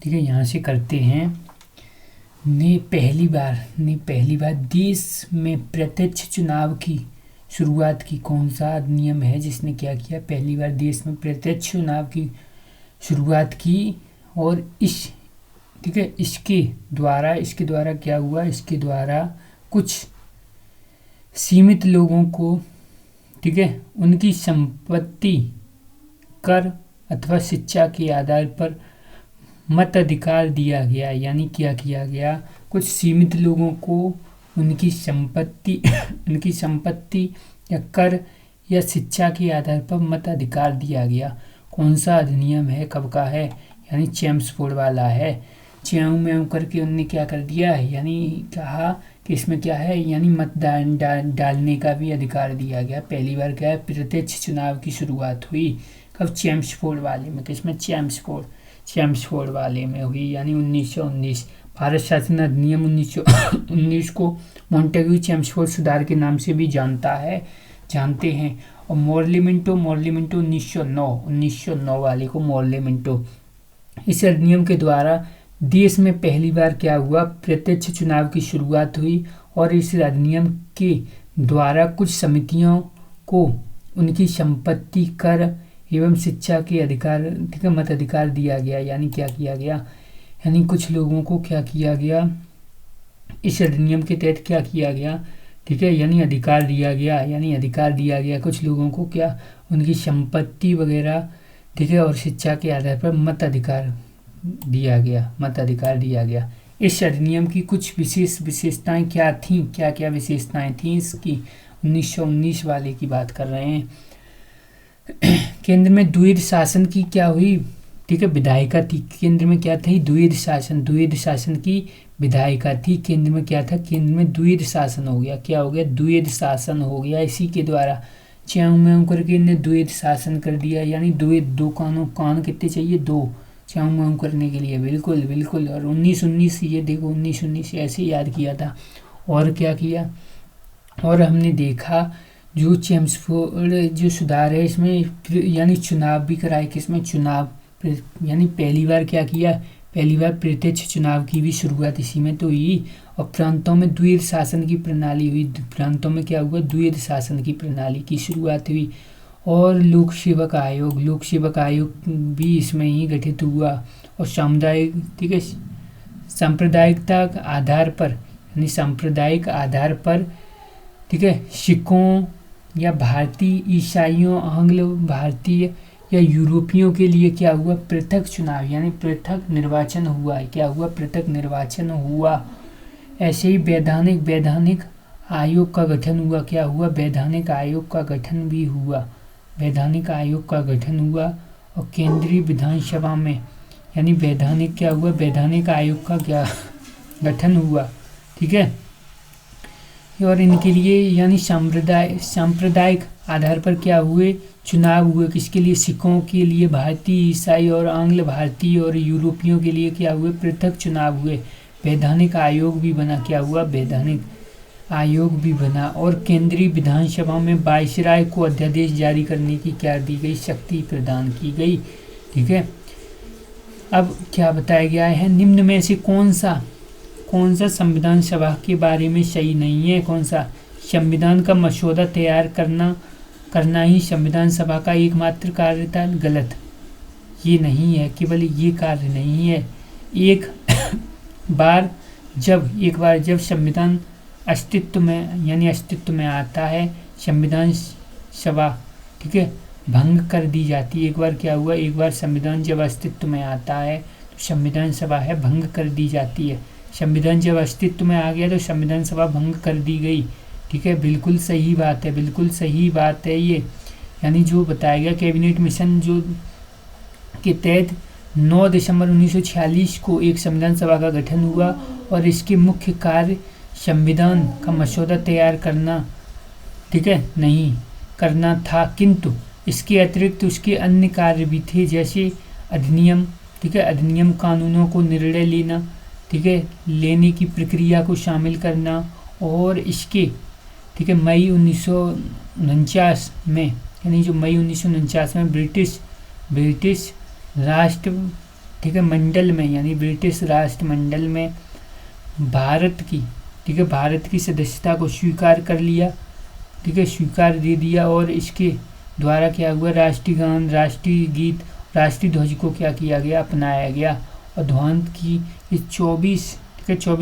ठीक है, यहाँ से करते हैं। ने पहली बार देश में प्रत्यक्ष चुनाव की शुरुआत की। कौन सा अधिनियम है जिसने क्या किया, पहली बार देश में प्रत्यक्ष चुनाव की शुरुआत की। और ठीक है, इसके द्वारा क्या हुआ, इसके द्वारा कुछ सीमित लोगों को, ठीक है, उनकी संपत्ति, कर अथवा शिक्षा के आधार पर मताधिकार दिया गया। यानी क्या किया गया, कुछ सीमित लोगों को उनकी संपत्ति या कर या शिक्षा के आधार पर मताधिकार दिया गया। कौन सा अधिनियम है, कब का है, यानी चेम्सफोर्ड वाला है। च्यों म्यों करके उनने क्या कर दिया, यानी कहा कि इसमें क्या है, यानी मतदान डालने का भी अधिकार दिया गया। पहली बार क्या है, प्रत्यक्ष चुनाव की शुरुआत हुई कब, चेम्सफोर्ड वाले में। किसमें, चेम्सफोर्ड वाले में हुई, यानी 1919। भारत शासन अधिनियम 1919 को मॉन्टेग्यू चेम्सफोर्ड सुधार के नाम से भी जानते हैं। और मोर्लिमिंटो 1909 वाले को मोर्लिमिंटो। इस अधिनियम के द्वारा देश में पहली बार क्या हुआ, प्रत्यक्ष चुनाव की शुरुआत हुई। और इस अधिनियम के द्वारा कुछ समितियों को उनकी संपत्ति, कर एवं शिक्षा के अधिकार, ठीक है, मताधिकार दिया गया। यानी क्या किया गया, यानी कुछ लोगों को क्या किया गया, इस अधिनियम के तहत क्या किया गया, ठीक है, यानी अधिकार दिया गया कुछ लोगों को, क्या, उनकी संपत्ति वगैरह, ठीक है, और शिक्षा के आधार पर मताधिकार दिया गया। इस अधिनियम की कुछ विशेषताएं क्या थीं, क्या विशेषताएं थीं इसकी, 1919 वाले की बात कर रहे हैं। केंद्र में द्वैध शासन की क्या हुई, ठीक है, विधायिका थी। केंद्र में क्या थी, द्वैध शासन की विधायिका थी। केंद्र में क्या था, केंद्र में द्वैध शासन हो गया। क्या हो गया, द्वैध शासन हो गया। इसी के द्वारा च्यों म्यों करके इन्हें द्वैध शासन कर दिया। यानी द्वैध, दो कान कितने चाहिए, दो, च्यों म्यों करने के लिए। बिल्कुल। और 1919, ये देखो 1919 ऐसे याद किया था। और क्या किया, और हमने देखा जो चेम्सफोर्ड जो सुधार है इसमें, यानी चुनाव भी कराए। किसमें, चुनाव, यानी पहली बार क्या किया, पहली बार प्रत्यक्ष चुनाव की भी शुरुआत इसी में तो हुई। और प्रांतों में द्वैध शासन की प्रणाली हुई। प्रांतों में क्या हुआ, द्वैध शासन की प्रणाली की शुरुआत हुई। और लोक सेवक आयोग भी इसमें ही गठित हुआ। और सामुदायिक, ठीक है, सांप्रदायिकता आधार पर, ठीक है, सिखों या भारतीय, ईसाइयों, आंग्ल भारतीय या यूरोपियों के लिए क्या हुआ, पृथक चुनाव, यानी पृथक निर्वाचन हुआ। क्या हुआ, पृथक निर्वाचन हुआ। ऐसे ही वैधानिक आयोग का गठन हुआ। क्या हुआ, वैधानिक आयोग का गठन भी हुआ। और केंद्रीय विधानसभा में, यानी वैधानिक क्या हुआ, वैधानिक आयोग का क्या गठन हुआ, ठीक है। और इनके लिए, यानी सांप्रदायिक आधार पर क्या हुए, चुनाव हुए। किसके लिए, सिखों के लिए, भारतीय, ईसाई और आंग्ल भारतीय और यूरोपियों के लिए क्या हुए, पृथक चुनाव हुए। वैधानिक आयोग भी बना। क्या हुआ, वैधानिक आयोग भी बना। और केंद्रीय विधानसभा में वायसराय को अध्यादेश जारी करने की क्या दी गई, शक्ति प्रदान की गई, ठीक है। अब क्या बताया गया है, निम्न में से कौन सा संविधान सभा के बारे में सही नहीं है। कौन सा, संविधान का मसौदा तैयार करना ही संविधान सभा का एकमात्र कार्य था। गलत, ये नहीं है, केवल ये कार्य नहीं है। एक बार जब संविधान अस्तित्व में आता है, संविधान सभा, ठीक है, भंग कर दी जाती है। एक बार क्या हुआ, एक बार संविधान जब अस्तित्व में आता है तो संविधान सभा है भंग कर दी जाती है। संविधान जब अस्तित्व में आ गया तो संविधान सभा भंग कर दी गई, ठीक है। बिल्कुल सही बात है ये। यानी जो बताया गया, कैबिनेट मिशन जो के तहत 9 दिसंबर 1946 को एक संविधान सभा का गठन हुआ। और इसके मुख्य कार्य संविधान का मसौदा तैयार करना, ठीक है, नहीं करना था, किंतु इसके अतिरिक्त उसके अन्य कार्य भी थे, जैसे अधिनियम, ठीक है, अधिनियम कानूनों को निर्णय लेना, ठीक है, लेने की प्रक्रिया को शामिल करना। और इसके, ठीक है, मई 1949 में, यानी जो मई 1949 में ब्रिटिश ठीक है, मंडल में यानी ब्रिटिश राष्ट्रमंडल में भारत की, ठीक है, भारत की सदस्यता को स्वीकार कर लिया, ठीक है, स्वीकार दे दिया। और इसके द्वारा क्या हुआ, राष्ट्रीय गान, राष्ट्रीय गीत, राष्ट्रीय ध्वज को क्या किया गया, अपनाया गया। और ध्वज की इस 24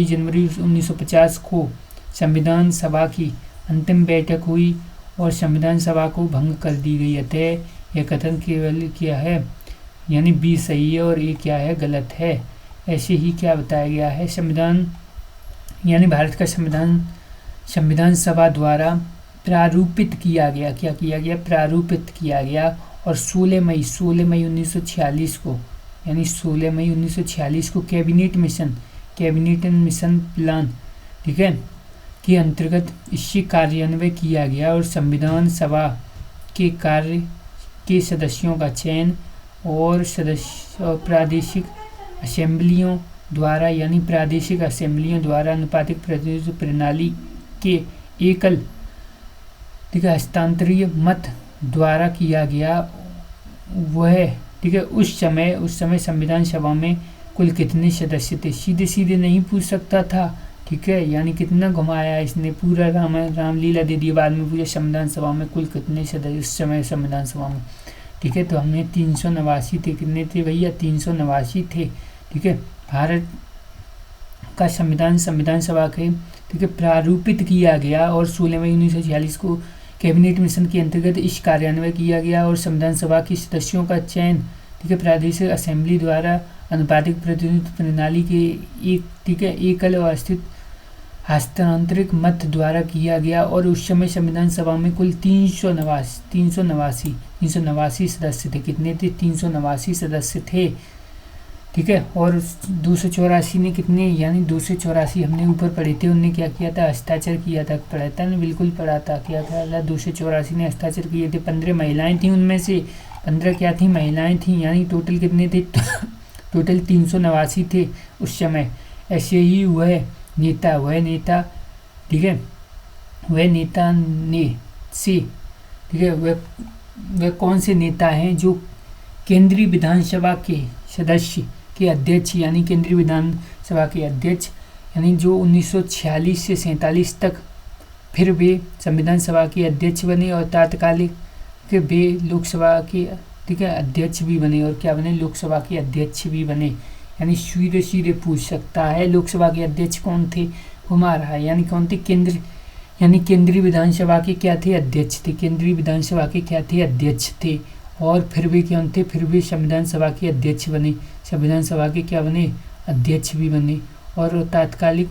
जनवरी 1950 को संविधान सभा की अंतिम बैठक हुई और संविधान सभा को भंग कर दी गई। अतः यह कथन केवल क्या है, यानी बी सही है और ये क्या है, गलत है। ऐसे ही क्या बताया गया है, संविधान यानी भारत का संविधान सभा द्वारा प्रारूपित किया गया, क्या किया गया, प्रारूपित किया गया। और 16 मई 1946 को, यानी 16 मई 1946 को कैबिनेट मिशन प्लान, ठीक है, के अंतर्गत इससे कार्यान्वयन किया गया। और संविधान सभा के कार्य के सदस्यों का चयन और प्रादेशिक असेंबलियों द्वारा, यानी प्रादेशिक असेंबलियों द्वारा अनुपातिक प्रतिनिधित्व प्रणाली के एकल, ठीक है, हस्तांतरीय मत द्वारा किया गया। वह, ठीक है, उस समय संविधान सभा में कुल कितने सदस्य थे, सीधे सीधे नहीं पूछ सकता था, ठीक है, यानी कितना घुमाया इसने, पूरा रामलीला दे दी बाद में, पूरे संविधान सभा में कुल कितने सदस्य उस समय संविधान सभा में, ठीक है। तो हमने 389 थे, कितने थे भैया, 389 थे, ठीक है। भारत का संविधान सभा के, ठीक है, प्रारूपित किया गया और 16 मई 1946 को कैबिनेट मिशन के अंतर्गत इस कार्यान्वयन किया गया। और संविधान सभा के सदस्यों का चयन, ठीक है, प्रादेशिक असेंबली द्वारा अनुपातिक प्रतिनिधित्व प्रणाली के एक, ठीक है, एकल और स्थित हस्तांतरित मत द्वारा किया गया। और उस समय संविधान सभा में कुल 389 सदस्य थे, कितने थे, 389 सदस्य थे, ठीक है। और 284 ने कितने, यानी 284 हमने ऊपर पढ़े थे, उनने क्या किया था, हस्ताक्षर किया था, पढ़ा था ना, बिल्कुल पढ़ा था, क्या था, 284 ने हस्ताक्षर किए थे। 15 महिलाएं थी, उनमें से 15 क्या थी, महिलाएं थी, यानी टोटल कितने थे, टोटल 389 थे उस समय। ऐसे ही वह नेता, ठीक है, वह नेता ने से, ठीक है, वह कौन से नेता हैं जो केंद्रीय विधानसभा के सदस्य के अध्यक्ष, यानी केंद्रीय विधानसभा के अध्यक्ष, यानी जो 1946 से 47 तक फिर वे संविधान सभा के अध्यक्ष बने और तात्कालिक के वे लोकसभा के, ठीक है, अध्यक्ष भी बने। और क्या बने, लोकसभा के अध्यक्ष भी बने, यानी सीधे सीधे पूछ सकता है लोकसभा के अध्यक्ष कौन थे, घुमा रहा है, यानी कौन थे, केंद्रीय विधानसभा के क्या थे, अध्यक्ष थे, केंद्रीय विधानसभा के क्या थे, अध्यक्ष थे। और फिर भी क्या थे, फिर भी संविधान सभा के अध्यक्ष बने, संविधान सभा के क्या बने, अध्यक्ष भी बने। और तात्कालिक,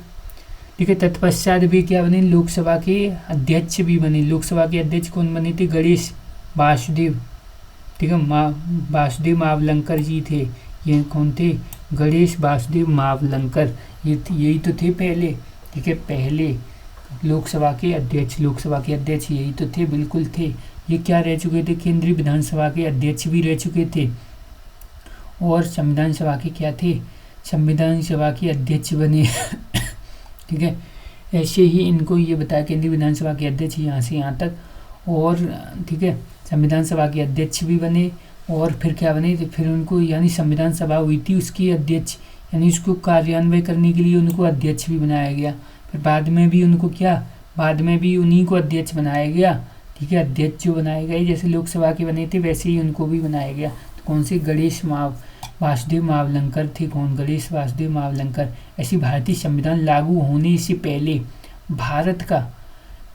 ठीक है, तत्पश्चात भी क्या बने, लोकसभा के अध्यक्ष भी बने। लोकसभा के अध्यक्ष कौन बने थे, गणेश वासुदेव, ठीक है, वासुदेव मावलंकर जी थे। ये कौन थे, गणेश वासुदेव मावलंकर, यही तो थे पहले, ठीक है, पहले लोकसभा के अध्यक्ष यही तो थे, बिल्कुल थे। ये क्या रह चुके थे, केंद्रीय विधानसभा के अध्यक्ष भी रह चुके थे और संविधान सभा के क्या थे, संविधान सभा के अध्यक्ष बने ठीक है। ऐसे ही इनको ये बताया, केंद्रीय विधानसभा के अध्यक्ष यहाँ से यहाँ तक, और ठीक है, संविधान सभा के अध्यक्ष भी बने। और फिर क्या बने, तो फिर उनको, यानी संविधान सभा हुई थी उसके अध्यक्ष, यानी उसको कार्यान्वयन करने के लिए उनको अध्यक्ष भी बनाया गया। फिर बाद में भी उनको क्या, बाद में भी उन्हीं को अध्यक्ष बनाया गया, ठीक है, अध्यक्ष जो बनाए गए, जैसे लोकसभा के बने थे वैसे ही उनको भी बनाया गया। तो कौन से, गणेश वासुदेव मावलंकर थे, कौन, गणेश वासुदेव मावलंकर। ऐसी भारतीय संविधान लागू होने से पहले भारत का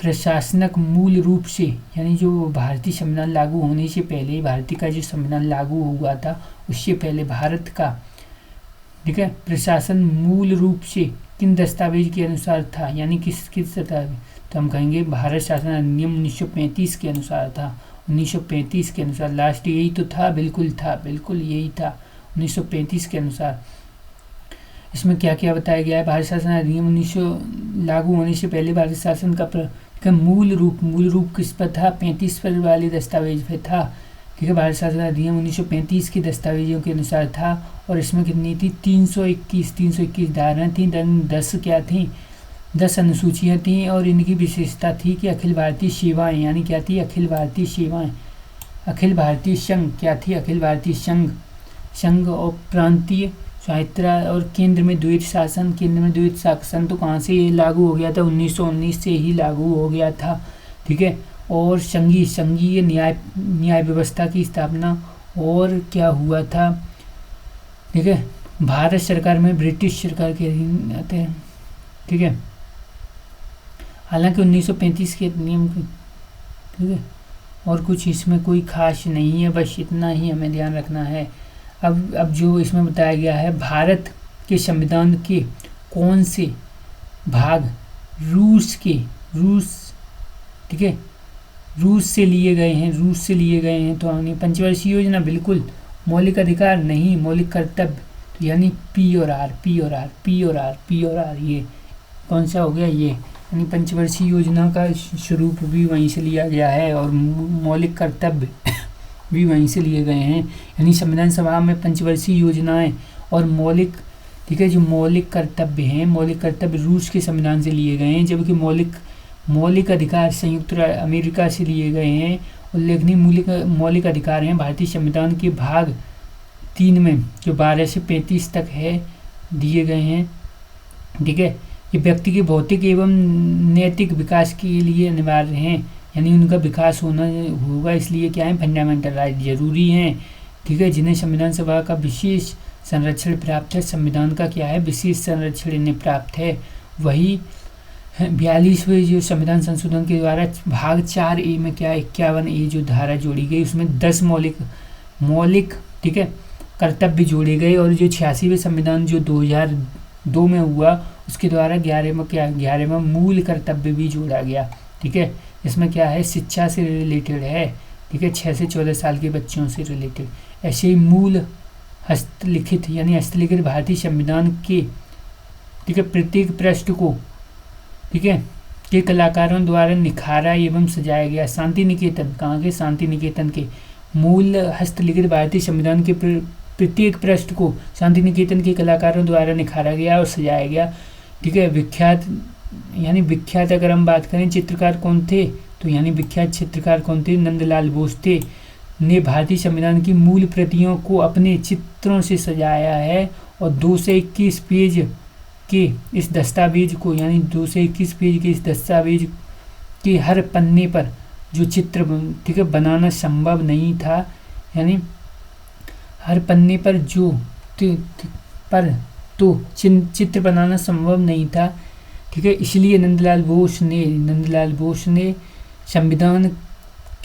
प्रशासनिक मूल रूप से, यानी जो भारतीय संविधान लागू होने से पहले, भारतीय का जो संविधान लागू हुआ था उससे पहले भारत का, ठीक है, प्रशासन मूल रूप से किन दस्तावेज के अनुसार था, यानी किस दस्तावेज, तो हम कहेंगे भारत शासन अधिनियम 1935 के अनुसार था। 1935 के अनुसार, लास्ट यही तो था, बिल्कुल यही था 1935 के अनुसार। इसमें क्या क्या बताया गया है, भारत शासन अधिनियम 1900 लागू होने से पहले भारत शासन का मूल रूप किस पर था, 35 पर वाले दस्तावेज पे था, ठीक है। भारत शासन अधिनियम 1935 के दस्तावेजों के अनुसार था। और इसमें कितनी थी, 321 धाराएं थी, 10 क्या थी, 10 अनुसूचियाँ थी। और इनकी विशेषता थी कि अखिल भारतीय सेवाएं, यानी क्या थी, अखिल भारतीय सेवाएं, अखिल भारतीय संघ क्या थी, अखिल भारतीय संघ, संघ और प्रांतीय स्वायत्तता और केंद्र में द्वैत शासन। केंद्र में द्वैत शासन तो कहाँ से ये लागू हो गया था, 1919 से ही लागू हो गया था, ठीक है। और संघीय न्याय व्यवस्था की स्थापना। और क्या हुआ था, ठीक है, भारत सरकार में ब्रिटिश सरकार के अधीन आते हैं, ठीक है। हालांकि 1935 के नियम, ठीक है, और कुछ इसमें कोई खास नहीं है, बस इतना ही हमें ध्यान रखना है। अब जो इसमें बताया गया है, भारत के संविधान के कौन से भाग रूस, ठीक है, रूस से लिए गए हैं। तो हमने पंचवर्षीय योजना बिल्कुल, मौलिक अधिकार नहीं, मौलिक कर्तव्य, तो यानी पी और आर, ये कौन सा हो गया, ये यानी पंचवर्षीय योजना का स्वरूप भी वहीं से लिया गया है और मौलिक कर्तव्य भी वहीं से लिए गए हैं। यानी संविधान सभा में पंचवर्षीय योजनाएं और मौलिक, ठीक है, जो मौलिक कर्तव्य हैं, मौलिक कर्तव्य रूस के संविधान से लिए गए हैं, जबकि मौलिक अधिकार संयुक्त अमेरिका से लिए गए हैं। उल्लेखनीय मौलिक अधिकार हैं भारतीय संविधान के भाग 3 में, जो 12 से 35 तक है, दिए गए हैं, ठीक है। ये व्यक्ति के भौतिक एवं नैतिक विकास के लिए अनिवार्य हैं, यानी उनका विकास होगा, इसलिए क्या है, फंडामेंटल राइट जरूरी हैं, ठीक है, जिन्हें संविधान सभा का विशेष संरक्षण प्राप्त है। संविधान का क्या है, विशेष संरक्षण इन्हें प्राप्त है। वही 42वें जो संविधान संशोधन के द्वारा भाग 4A में क्या 51A जो धारा जोड़ी गई, उसमें 10 मौलिक, ठीक है, कर्तव्य जोड़े गए। और जो 86वें संविधान जो 2002 में हुआ, उसके द्वारा 11वां मूल कर्तव्य भी जोड़ा गया, ठीक है। इसमें क्या है, शिक्षा से रिलेटेड है, ठीक है, 6 से 14 साल के बच्चों से रिलेटेड। ऐसे ही मूल हस्तलिखित भारतीय संविधान के, ठीक है, प्रत्येक पृष्ठ को, ठीक है, के कलाकारों द्वारा निखारा एवं सजाया गया। शांति निकेतन, कहाँ के, शांति निकेतन के मूल हस्तलिखित भारतीय संविधान के प्रत्येक पृष्ठ को शांति निकेतन के कलाकारों द्वारा निखारा गया और सजाया गया, ठीक है। विख्यात अगर हम बात करें, चित्रकार कौन थे, तो यानी विख्यात चित्रकार कौन थे, नंदलाल बोस थे, ने भारतीय संविधान की मूल प्रतियों को अपने चित्रों से सजाया है। और 221 पेज के इस दस्तावेज को, यानी 221 पेज के इस दस्तावेज के हर पन्ने पर जो चित्र, ठीक है, बनाना संभव नहीं था, यानी हर पन्ने पर चित्र बनाना संभव नहीं था, ठीक है। इसलिए नंदलाल बोस ने संविधान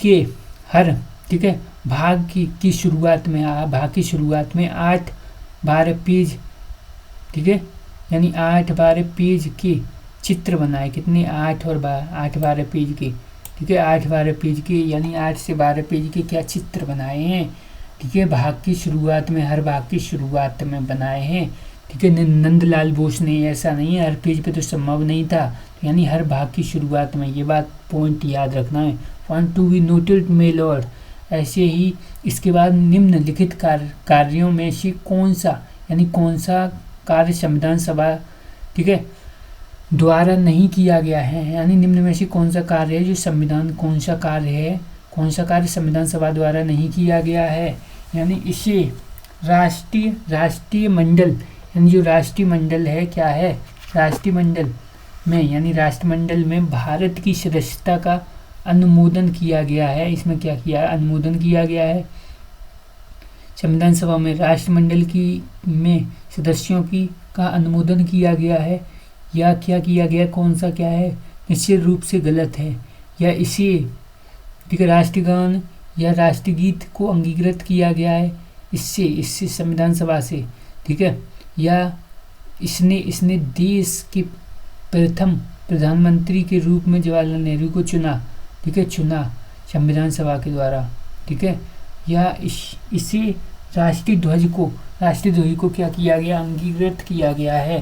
के हर, ठीक है, भाग की शुरुआत में 8-12 पेज, ठीक है, यानी 8-12 पेज के चित्र बनाए। कितने, 8-12 पेज के, ठीक है, 8-12 पेज के, यानी 8 से 12 पेज के क्या चित्र बनाए हैं, ठीक है, भाग की शुरुआत में, हर भाग की शुरुआत में बनाए हैं, ठीक है। नंदलाल बोस ने, ऐसा नहीं है हर पेज पे तो संभव नहीं था, यानी हर भाग की शुरुआत में, ये बात पॉइंट याद रखना है। Point to be noted my lord. ऐसे ही इसके बाद निम्नलिखित कार्यों में से कौन सा कार्य संविधान सभा, ठीक है, द्वारा नहीं किया गया है, यानी निम्न में से कौन सा कार्य है जो कौन सा कार्य संविधान सभा द्वारा नहीं किया गया है, यानी इसे राष्ट्रीय मंडल, यानी जो राष्ट्रीय मंडल है, क्या है, राष्ट्रमंडल में भारत की सदस्यता का अनुमोदन किया गया है। इसमें क्या किया, अनुमोदन किया गया है संविधान सभा में, राष्ट्रमंडल में सदस्यों का अनुमोदन किया गया है, या क्या किया गया, कौन सा क्या है, निश्चित रूप से गलत है। या इसे, ठीक है, राष्ट्रगान या राष्ट्रगीत को अंगीकृत किया गया है इससे संविधान सभा से, ठीक है। या इसने देश के प्रथम प्रधानमंत्री के रूप में जवाहरलाल नेहरू को चुना, ठीक है, संविधान सभा के द्वारा, ठीक है। या इसे राष्ट्रीय ध्वज को क्या किया गया, अंगीकृत किया गया है,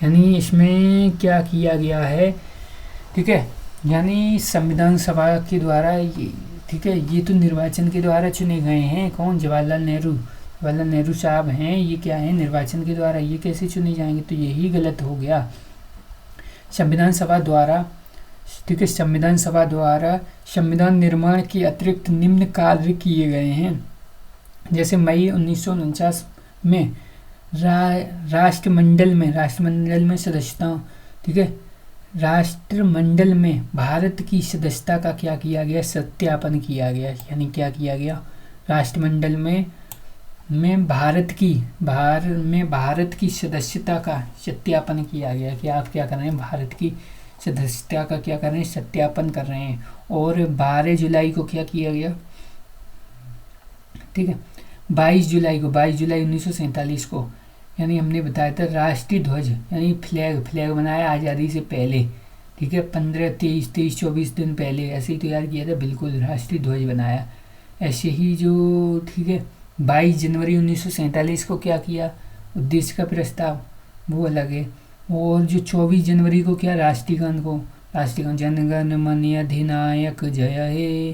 यानी इसमें क्या किया गया है, ठीक है, यानी संविधान सभा के द्वारा, ठीक है, ये तो निर्वाचन के द्वारा चुने गए हैं, कौन, जवाहरलाल नेहरू साहब हैं, ये क्या है, निर्वाचन के द्वारा, ये कैसे चुने जाएंगे, तो यही गलत हो गया। संविधान सभा द्वारा, ठीक है, संविधान सभा द्वारा संविधान निर्माण के अतिरिक्त निम्न कार्य किए गए हैं, जैसे मई 1949 में राष्ट्रमंडल में सदस्यता, ठीक है, राष्ट्रमंडल में भारत की सदस्यता का क्या किया गया, सत्यापन किया गया। यानी क्या किया गया, राष्ट्रमंडल में भारत की सदस्यता का सत्यापन किया गया कि आप क्या कर रहे हैं, भारत की सदस्यता का क्या कर रहे हैं, सत्यापन कर रहे हैं। और 12 जुलाई को क्या किया गया, ठीक है, 22 जुलाई 1947 को, यानी हमने बताया था राष्ट्रीय ध्वज यानी फ्लैग बनाया आज़ादी से पहले, ठीक है, 15, 23, 24 दिन पहले ऐसे ही तैयार किया था, बिल्कुल राष्ट्रीय ध्वज बनाया। ऐसे ही जो, ठीक है, 22 जनवरी 1947 को क्या किया, उद्देश्य का प्रस्ताव, वो अलग है। और जो 24 जनवरी को क्या, राष्ट्रीय गान जनगण मन अधिनायक जय हे,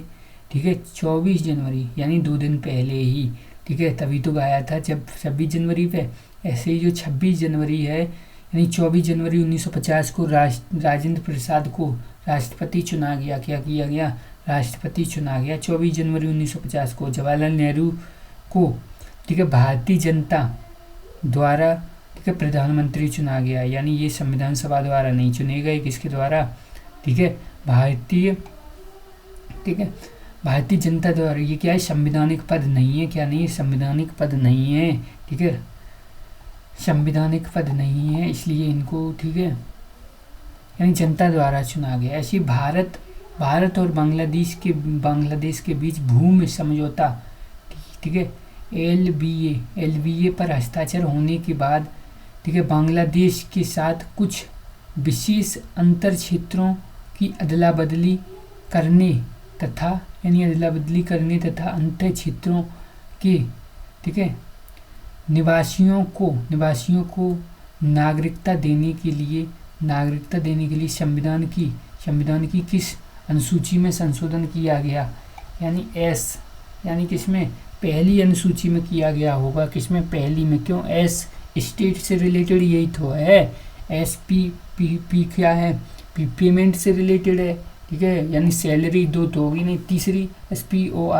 ठीक है, 24 जनवरी यानी 2 दिन पहले ही, ठीक है, तभी तो गाया था जब 26 जनवरी पे। ऐसे ही जो 26 जनवरी है यानी 24 जनवरी 1950 को राजेंद्र प्रसाद को राष्ट्रपति चुना गया। क्या किया गया, राष्ट्रपति चुना गया 24 जनवरी 1950 को। जवाहरलाल नेहरू को, ठीक है, भारतीय जनता द्वारा, ठीक है, प्रधानमंत्री चुना गया। यानी ये संविधान सभा द्वारा नहीं चुने गए, किसके द्वारा, ठीक है, भारतीय जनता द्वारा। ये क्या है, संविधानिक पद नहीं है, क्या नहीं है, संवैधानिक पद नहीं है, ठीक है, संवैधानिक पद नहीं है, इसलिए इनको, ठीक है, यानी जनता द्वारा चुना गया। ऐसी भारत और बांग्लादेश के बीच भूमि समझौता, ठीक है, LBA पर हस्ताक्षर होने के बाद, ठीक है, बांग्लादेश के साथ कुछ विशेष अंतर क्षेत्रों की अदला बदली करने तथा अंतर क्षेत्रों के, ठीक है, निवासियों को नागरिकता देने के लिए संविधान की किस अनुसूची में संशोधन किया गया, यानी किसमें, पहली अनुसूची में किया गया होगा, किसमें, पहली में। क्यों, एस स्टेट से रिलेटेड यही तो है, पी क्या है, पेमेंट से रिलेटेड है, ठीक है, यानी सैलरी 2 तो होगी नहीं, तीसरी SPO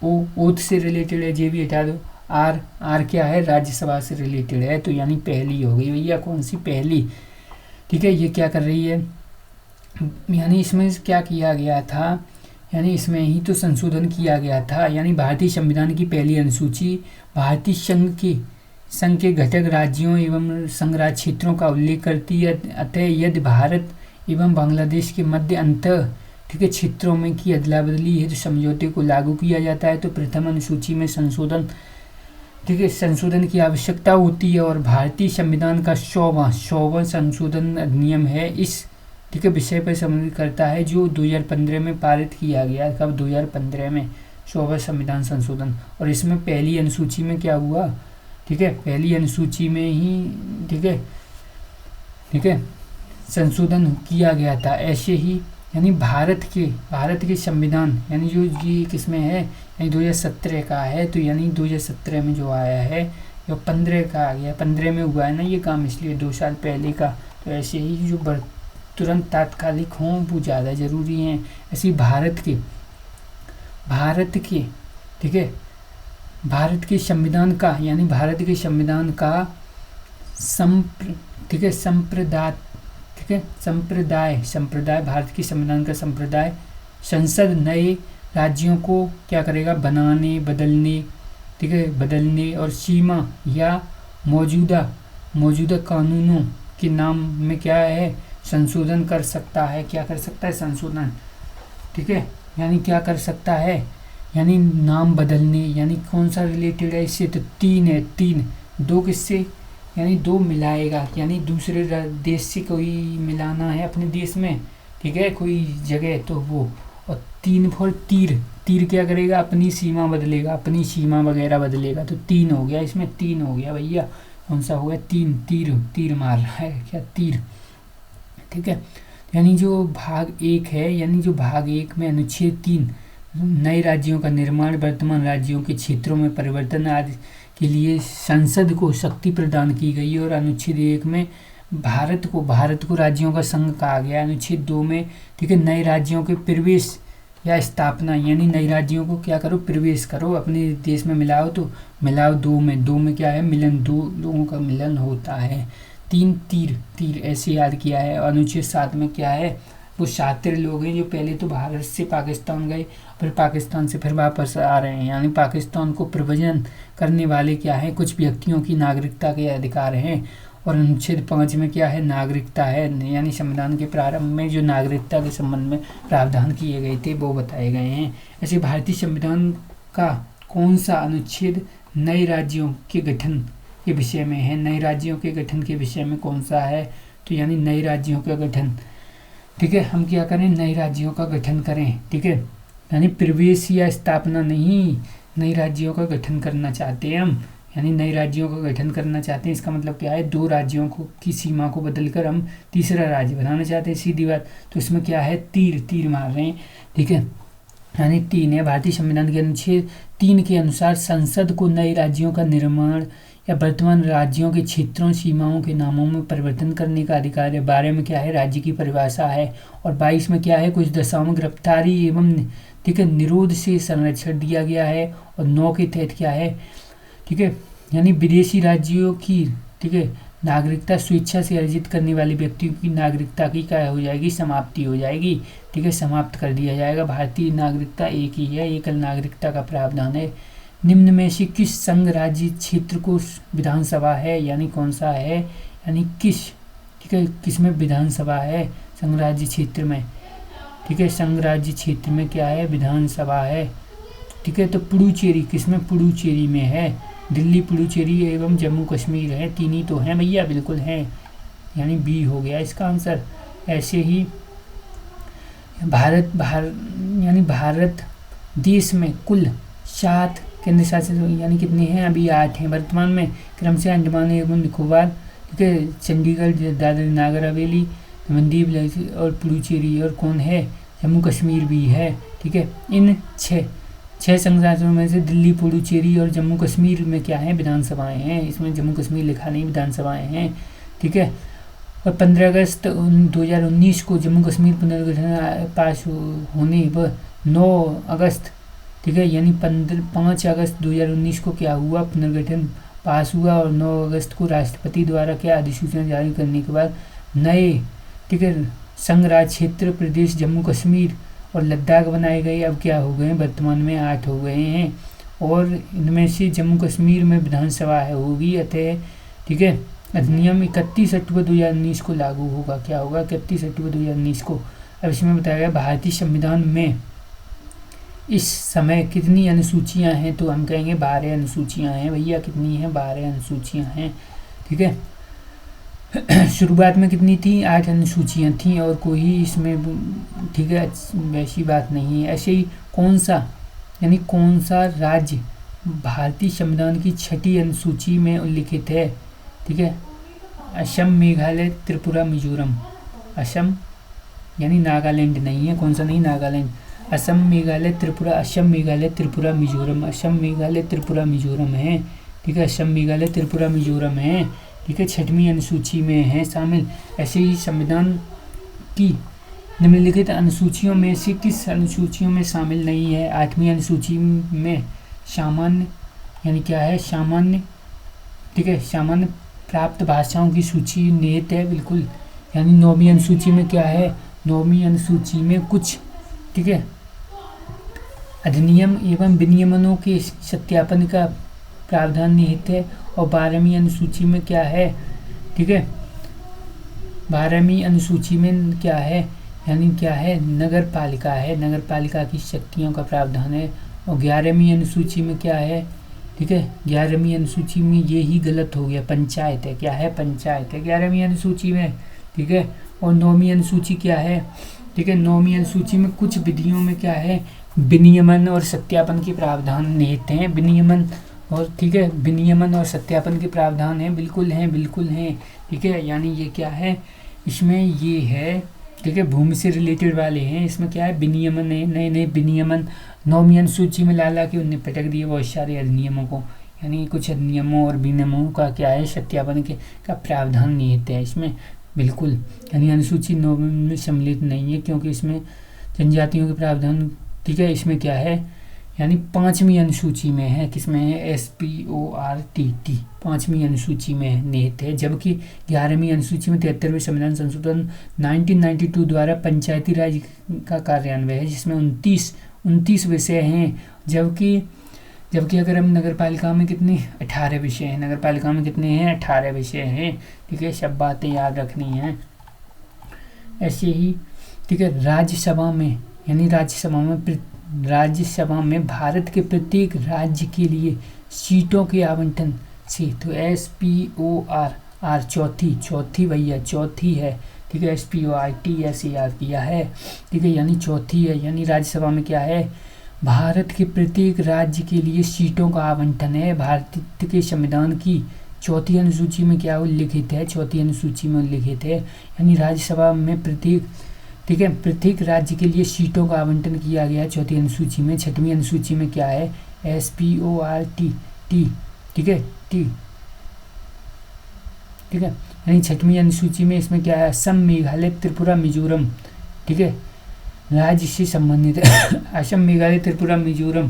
ओथ से रिलेटेड है, जे भी हटा दो, आर क्या है, राज्यसभा से रिलेटेड है, तो यानी पहली हो गई भैया, कौन सी, पहली, ठीक है। ये क्या कर रही है, यानी इसमें क्या किया गया था, यानी इसमें ही तो संशोधन किया गया था। यानी भारतीय संविधान की पहली अनुसूची भारतीय संघ के घटक राज्यों एवं संघ राज्य क्षेत्रों का उल्लेख करती है। अतः यदि भारत एवं बांग्लादेश के मध्य अंतर, ठीक है, क्षेत्रों में की अदला बदली हेतु समझौते को लागू किया जाता है तो प्रथम अनुसूची में संशोधन, ठीक है, संशोधन की आवश्यकता होती है। और भारतीय संविधान का 100वां संशोधन अधिनियम है इस, ठीक है, विषय पर संबोधित करता है, जो 2015 में पारित किया गया। कब, 2015 में 100वां संविधान संशोधन। और इसमें पहली अनुसूची में क्या हुआ, ठीक है, पहली अनुसूची में ही, ठीक है, संशोधन किया गया था। ऐसे ही यानी भारत के संविधान, यानी जो ये किसमें है, यानी 2017 का है, तो यानी 2017 में जो आया है, जो 15 का आ गया, 15 में हुआ है ना ये काम, इसलिए 2 साल पहले का। तो ऐसे ही जो तुरंत तात्कालिक हों वो ज़्यादा ज़रूरी हैं। ऐसे भारत के, ठीक है, भारत के संविधान का, यानी भारत के संविधान का संप्रदाय, भारत के संविधान का संप्रदाय, संसद नए राज्यों को क्या करेगा, बनाने, बदलने, ठीक है, बदलने और सीमा या मौजूदा कानूनों के नाम में क्या है, संशोधन कर सकता है। क्या कर सकता है, संशोधन, ठीक है, यानी क्या कर सकता है, यानी नाम बदलने, यानी कौन सा रिलेटेड है इससे, तो 3 है, 3, 2 किससे, यानी 2 मिलाएगा, यानी दूसरे देश से कोई मिलाना है अपने देश में, ठीक है, कोई जगह, तो वो। और 3 फॉर तीर क्या करेगा, अपनी सीमा बदलेगा, अपनी सीमा वगैरह बदलेगा, तो 3 हो गया, इसमें 3 हो गया भैया। कौन सा हो गया, 3, तीर मार रहा है क्या, तीर, ठीक है। यानी जो भाग 1 है, यानी जो भाग 1 में अनुच्छेद 3 नए राज्यों का निर्माण, वर्तमान राज्यों के क्षेत्रों में परिवर्तन आदि के लिए संसद को शक्ति प्रदान की गई। और अनुच्छेद 1 में भारत को राज्यों का संघ कहा गया। अनुच्छेद 2 में, ठीक है, नए राज्यों के प्रवेश या स्थापना, यानी नए राज्यों को क्या करो, प्रवेश करो, अपने देश में मिलाओ, तो मिलाओ दो में क्या है, मिलन, दो लोगों का मिलन होता है। 3 तीर ऐसे याद किया है। अनुच्छेद 7 में क्या है, वो शातिर लोग हैं जो पहले तो भारत से पाकिस्तान गए, फिर पाकिस्तान से फिर वापस आ रहे हैं, यानी पाकिस्तान को प्रवचन करने वाले क्या है, कुछ व्यक्तियों की नागरिकता के अधिकार हैं। और अनुच्छेद 5 में क्या है, नागरिकता है, यानी संविधान के प्रारंभ में जो नागरिकता के संबंध में प्रावधान किए गए थे वो बताए गए हैं। ऐसे भारतीय संविधान का कौन सा अनुच्छेद नए राज्यों के गठन के विषय में है, नए राज्यों के गठन के विषय में कौन सा है, तो यानी नए राज्यों का गठन। ठीक है, हम क्या करें, नए राज्यों का गठन करें। ठीक है, यानी प्रवेश या स्थापना नहीं, नए राज्यों का गठन करना चाहते हैं हम, यानी नए राज्यों का गठन करना चाहते हैं। इसका मतलब क्या है, 2 राज्यों को की सीमा को बदलकर हम तीसरा राज्य बनाना चाहते हैं, सीधी बात। तो इसमें क्या है, तीर मार रहे हैं। ठीक है, यानी 3 है। भारतीय संविधान के अनुच्छेद 3 के अनुसार संसद को नए राज्यों का निर्माण या वर्तमान राज्यों के क्षेत्रों, सीमाओं के नामों में परिवर्तन करने का अधिकार है। 12 में क्या है, राज्य की परिभाषा है। और 22 में क्या है, कुछ दशाओं में गिरफ्तारी एवं ठीक है निरोध से संरक्षण दिया गया है। और 9 के तहत क्या है, ठीक है, यानी विदेशी राज्यों की, ठीक है, नागरिकता स्वेच्छा से अर्जित करने वाले व्यक्तियों की नागरिकता की क्या हो जाएगी, समाप्ति हो जाएगी। ठीक है, समाप्त कर दिया जाएगा। भारतीय नागरिकता एक ही है, एकल नागरिकता का प्रावधान है। निम्न में से किस संघ राज्य क्षेत्र को विधानसभा है, यानी कौन सा है, यानी किस, ठीक है, किसमें विधानसभा है, संघ राज्य क्षेत्र में। ठीक है, संघ राज्य क्षेत्र में क्या है, विधानसभा है। ठीक है, तो पुडुचेरी किसमें, पुडुचेरी में है। दिल्ली, पुडुचेरी एवं जम्मू कश्मीर है, 3 ही तो हैं भैया, बिल्कुल हैं, यानी बी हो गया इसका आंसर। ऐसे ही यानी भारत देश में कुल 7 केंद्र शासित यानी कितने हैं, अभी 8 हैं वर्तमान में, क्रम से अंडमान एवं निकोबार, ठीक है, चंडीगढ़, दादर नागर हवेली, दमन और पुडुचेरी, और कौन है, जम्मू कश्मीर भी है। ठीक है, इन 6 संघ राज्यों में से दिल्ली, पुडुचेरी और जम्मू कश्मीर में क्या है, विधानसभाएं हैं। इसमें जम्मू कश्मीर लिखा नहीं, विधानसभाएं हैं। ठीक है, और 15 अगस्त 2019 को जम्मू कश्मीर पुनर्गठन पास होने व 9 अगस्त, ठीक है, यानी 5 अगस्त 2019 को क्या हुआ, पुनर्गठन पास हुआ। और 9 अगस्त को राष्ट्रपति द्वारा क्या अधिसूचना जारी करने के बाद नए, ठीक है, संघ राज्य क्षेत्र प्रदेश जम्मू कश्मीर और लद्दाख बनाए गए। अब क्या हो गए, वर्तमान में 8 हो गए हैं। और इनमें से जम्मू कश्मीर में विधानसभा होगी, अतः ठीक है, अधिनियम 31 अक्टूबर 2019 को लागू होगा। क्या होगा, 31 अक्टूबर 2019 को। अब इसमें बताया गया भारतीय संविधान में इस समय कितनी अनुसूचियां हैं, तो हम कहेंगे 12 अनुसूचियां हैं भैया। कितनी हैं, 12 अनुसूचियां हैं। ठीक है, शुरुआत में कितनी थी, 8 अनुसूचियां थी, और कोई इसमें, ठीक है, वैसी बात नहीं है। ऐसे ही कौन सा, यानी कौन सा राज्य भारतीय संविधान की 6ठी अनुसूची में उल्लिखित है। ठीक है, असम, मेघालय, त्रिपुरा, मिजोरम। असम यानी नागालैंड नहीं है, कौन सा नहीं, नागालैंड। असम, मेघालय, त्रिपुरा, असम, मेघालय, त्रिपुरा, मिजोरम, असम, मेघालय, त्रिपुरा, मिजोरम है। ठीक है, असम, मेघालय, त्रिपुरा, मिजोरम है। ठीक है, 6वीं अनुसूची में है शामिल। ऐसे ही संविधान की निम्नलिखित अनुसूचियों में से किस अनुसूचियों में शामिल नहीं है। 8वीं अनुसूची में सामान्य, यानी क्या है, सामान्य, ठीक है, सामान्य प्राप्त भाषाओं की सूची निहित है, बिल्कुल। यानी 9वीं अनुसूची में क्या है, 9वीं अनुसूची में कुछ, ठीक है, अधिनियम एवं विनियमनों के सत्यापन का प्रावधान निहित है। और 12वीं अनुसूची में क्या है, ठीक है, 12वीं अनुसूची में क्या है, यानी क्या है, नगर पालिका है, नगर पालिका की शक्तियों का प्रावधान है। और 11वीं अनुसूची में क्या है, ठीक है, 11वीं अनुसूची में ये ही गलत हो गया, पंचायत है। क्या है, पंचायत है 11वीं अनुसूची में। ठीक है, और 9वीं अनुसूची क्या है, ठीक है, 9वीं अनुसूची में कुछ विधियों में क्या है, विनियमन और सत्यापन के प्रावधान निहित हैं। विनियमन और, ठीक है, विनियमन और सत्यापन के प्रावधान हैं, बिल्कुल हैं, बिल्कुल हैं। ठीक है, यानी ये क्या है, इसमें ये है, ठीक है, भूमि से रिलेटेड वाले हैं। इसमें क्या है, विनियमन है, नए नए विनियमन 9वीं अनुसूची में ला के उन्हें पटक दिए बहुत सारे अधिनियमों को, यानी कुछ अधिनियमों और विनियमों का क्या है, सत्यापन के का प्रावधान निहित है इसमें, बिल्कुल। यानी अनुसूची 9 में सम्मिलित नहीं है, क्योंकि इसमें जनजातियों के प्रावधान ठीक है, इसमें क्या है, यानी 5वीं अनुसूची में है, किसमें है, SPORTT 5वीं अनुसूची में निहित है, जबकि 11वीं अनुसूची में 73वें संविधान संशोधन 1992 द्वारा पंचायती राज का कार्यान्वयन है, जिसमें 29 विषय हैं, जबकि अगर हम नगर पालिका में कितने 18 विषय हैं, नगर पालिका में कितने हैं 18 विषय हैं। ठीक है, सब बातें याद रखनी हैं। ऐसे ही ठीक है, राज्यसभा में यानी राज्यसभा में भारत के प्रत्येक राज्य के लिए सीटों के आवंटन से, तो SPOR चौथी भैया चौथी है। ठीक है, SPORT ऐसे याद किया है। ठीक है, यानी चौथी है, यानी राज्यसभा में क्या है, भारत के प्रत्येक राज्य के लिए सीटों का आवंटन है। भारत के संविधान की चौथी अनुसूची में क्या उल्लिखित है, चौथी अनुसूची में उल्लिखित है, यानी राज्यसभा में प्रत्येक राज्य के लिए सीटों का आवंटन किया गया है चौथी अनुसूची में। 6वीं अनुसूची में क्या है, SPORT ठीक है, ठीक है, यानी 6वीं अनुसूची में इसमें क्या है, असम, मेघालय, त्रिपुरा, मिजोरम, ठीक है, राज्य से संबंधित असम, मेघालय, त्रिपुरा, मिजोरम,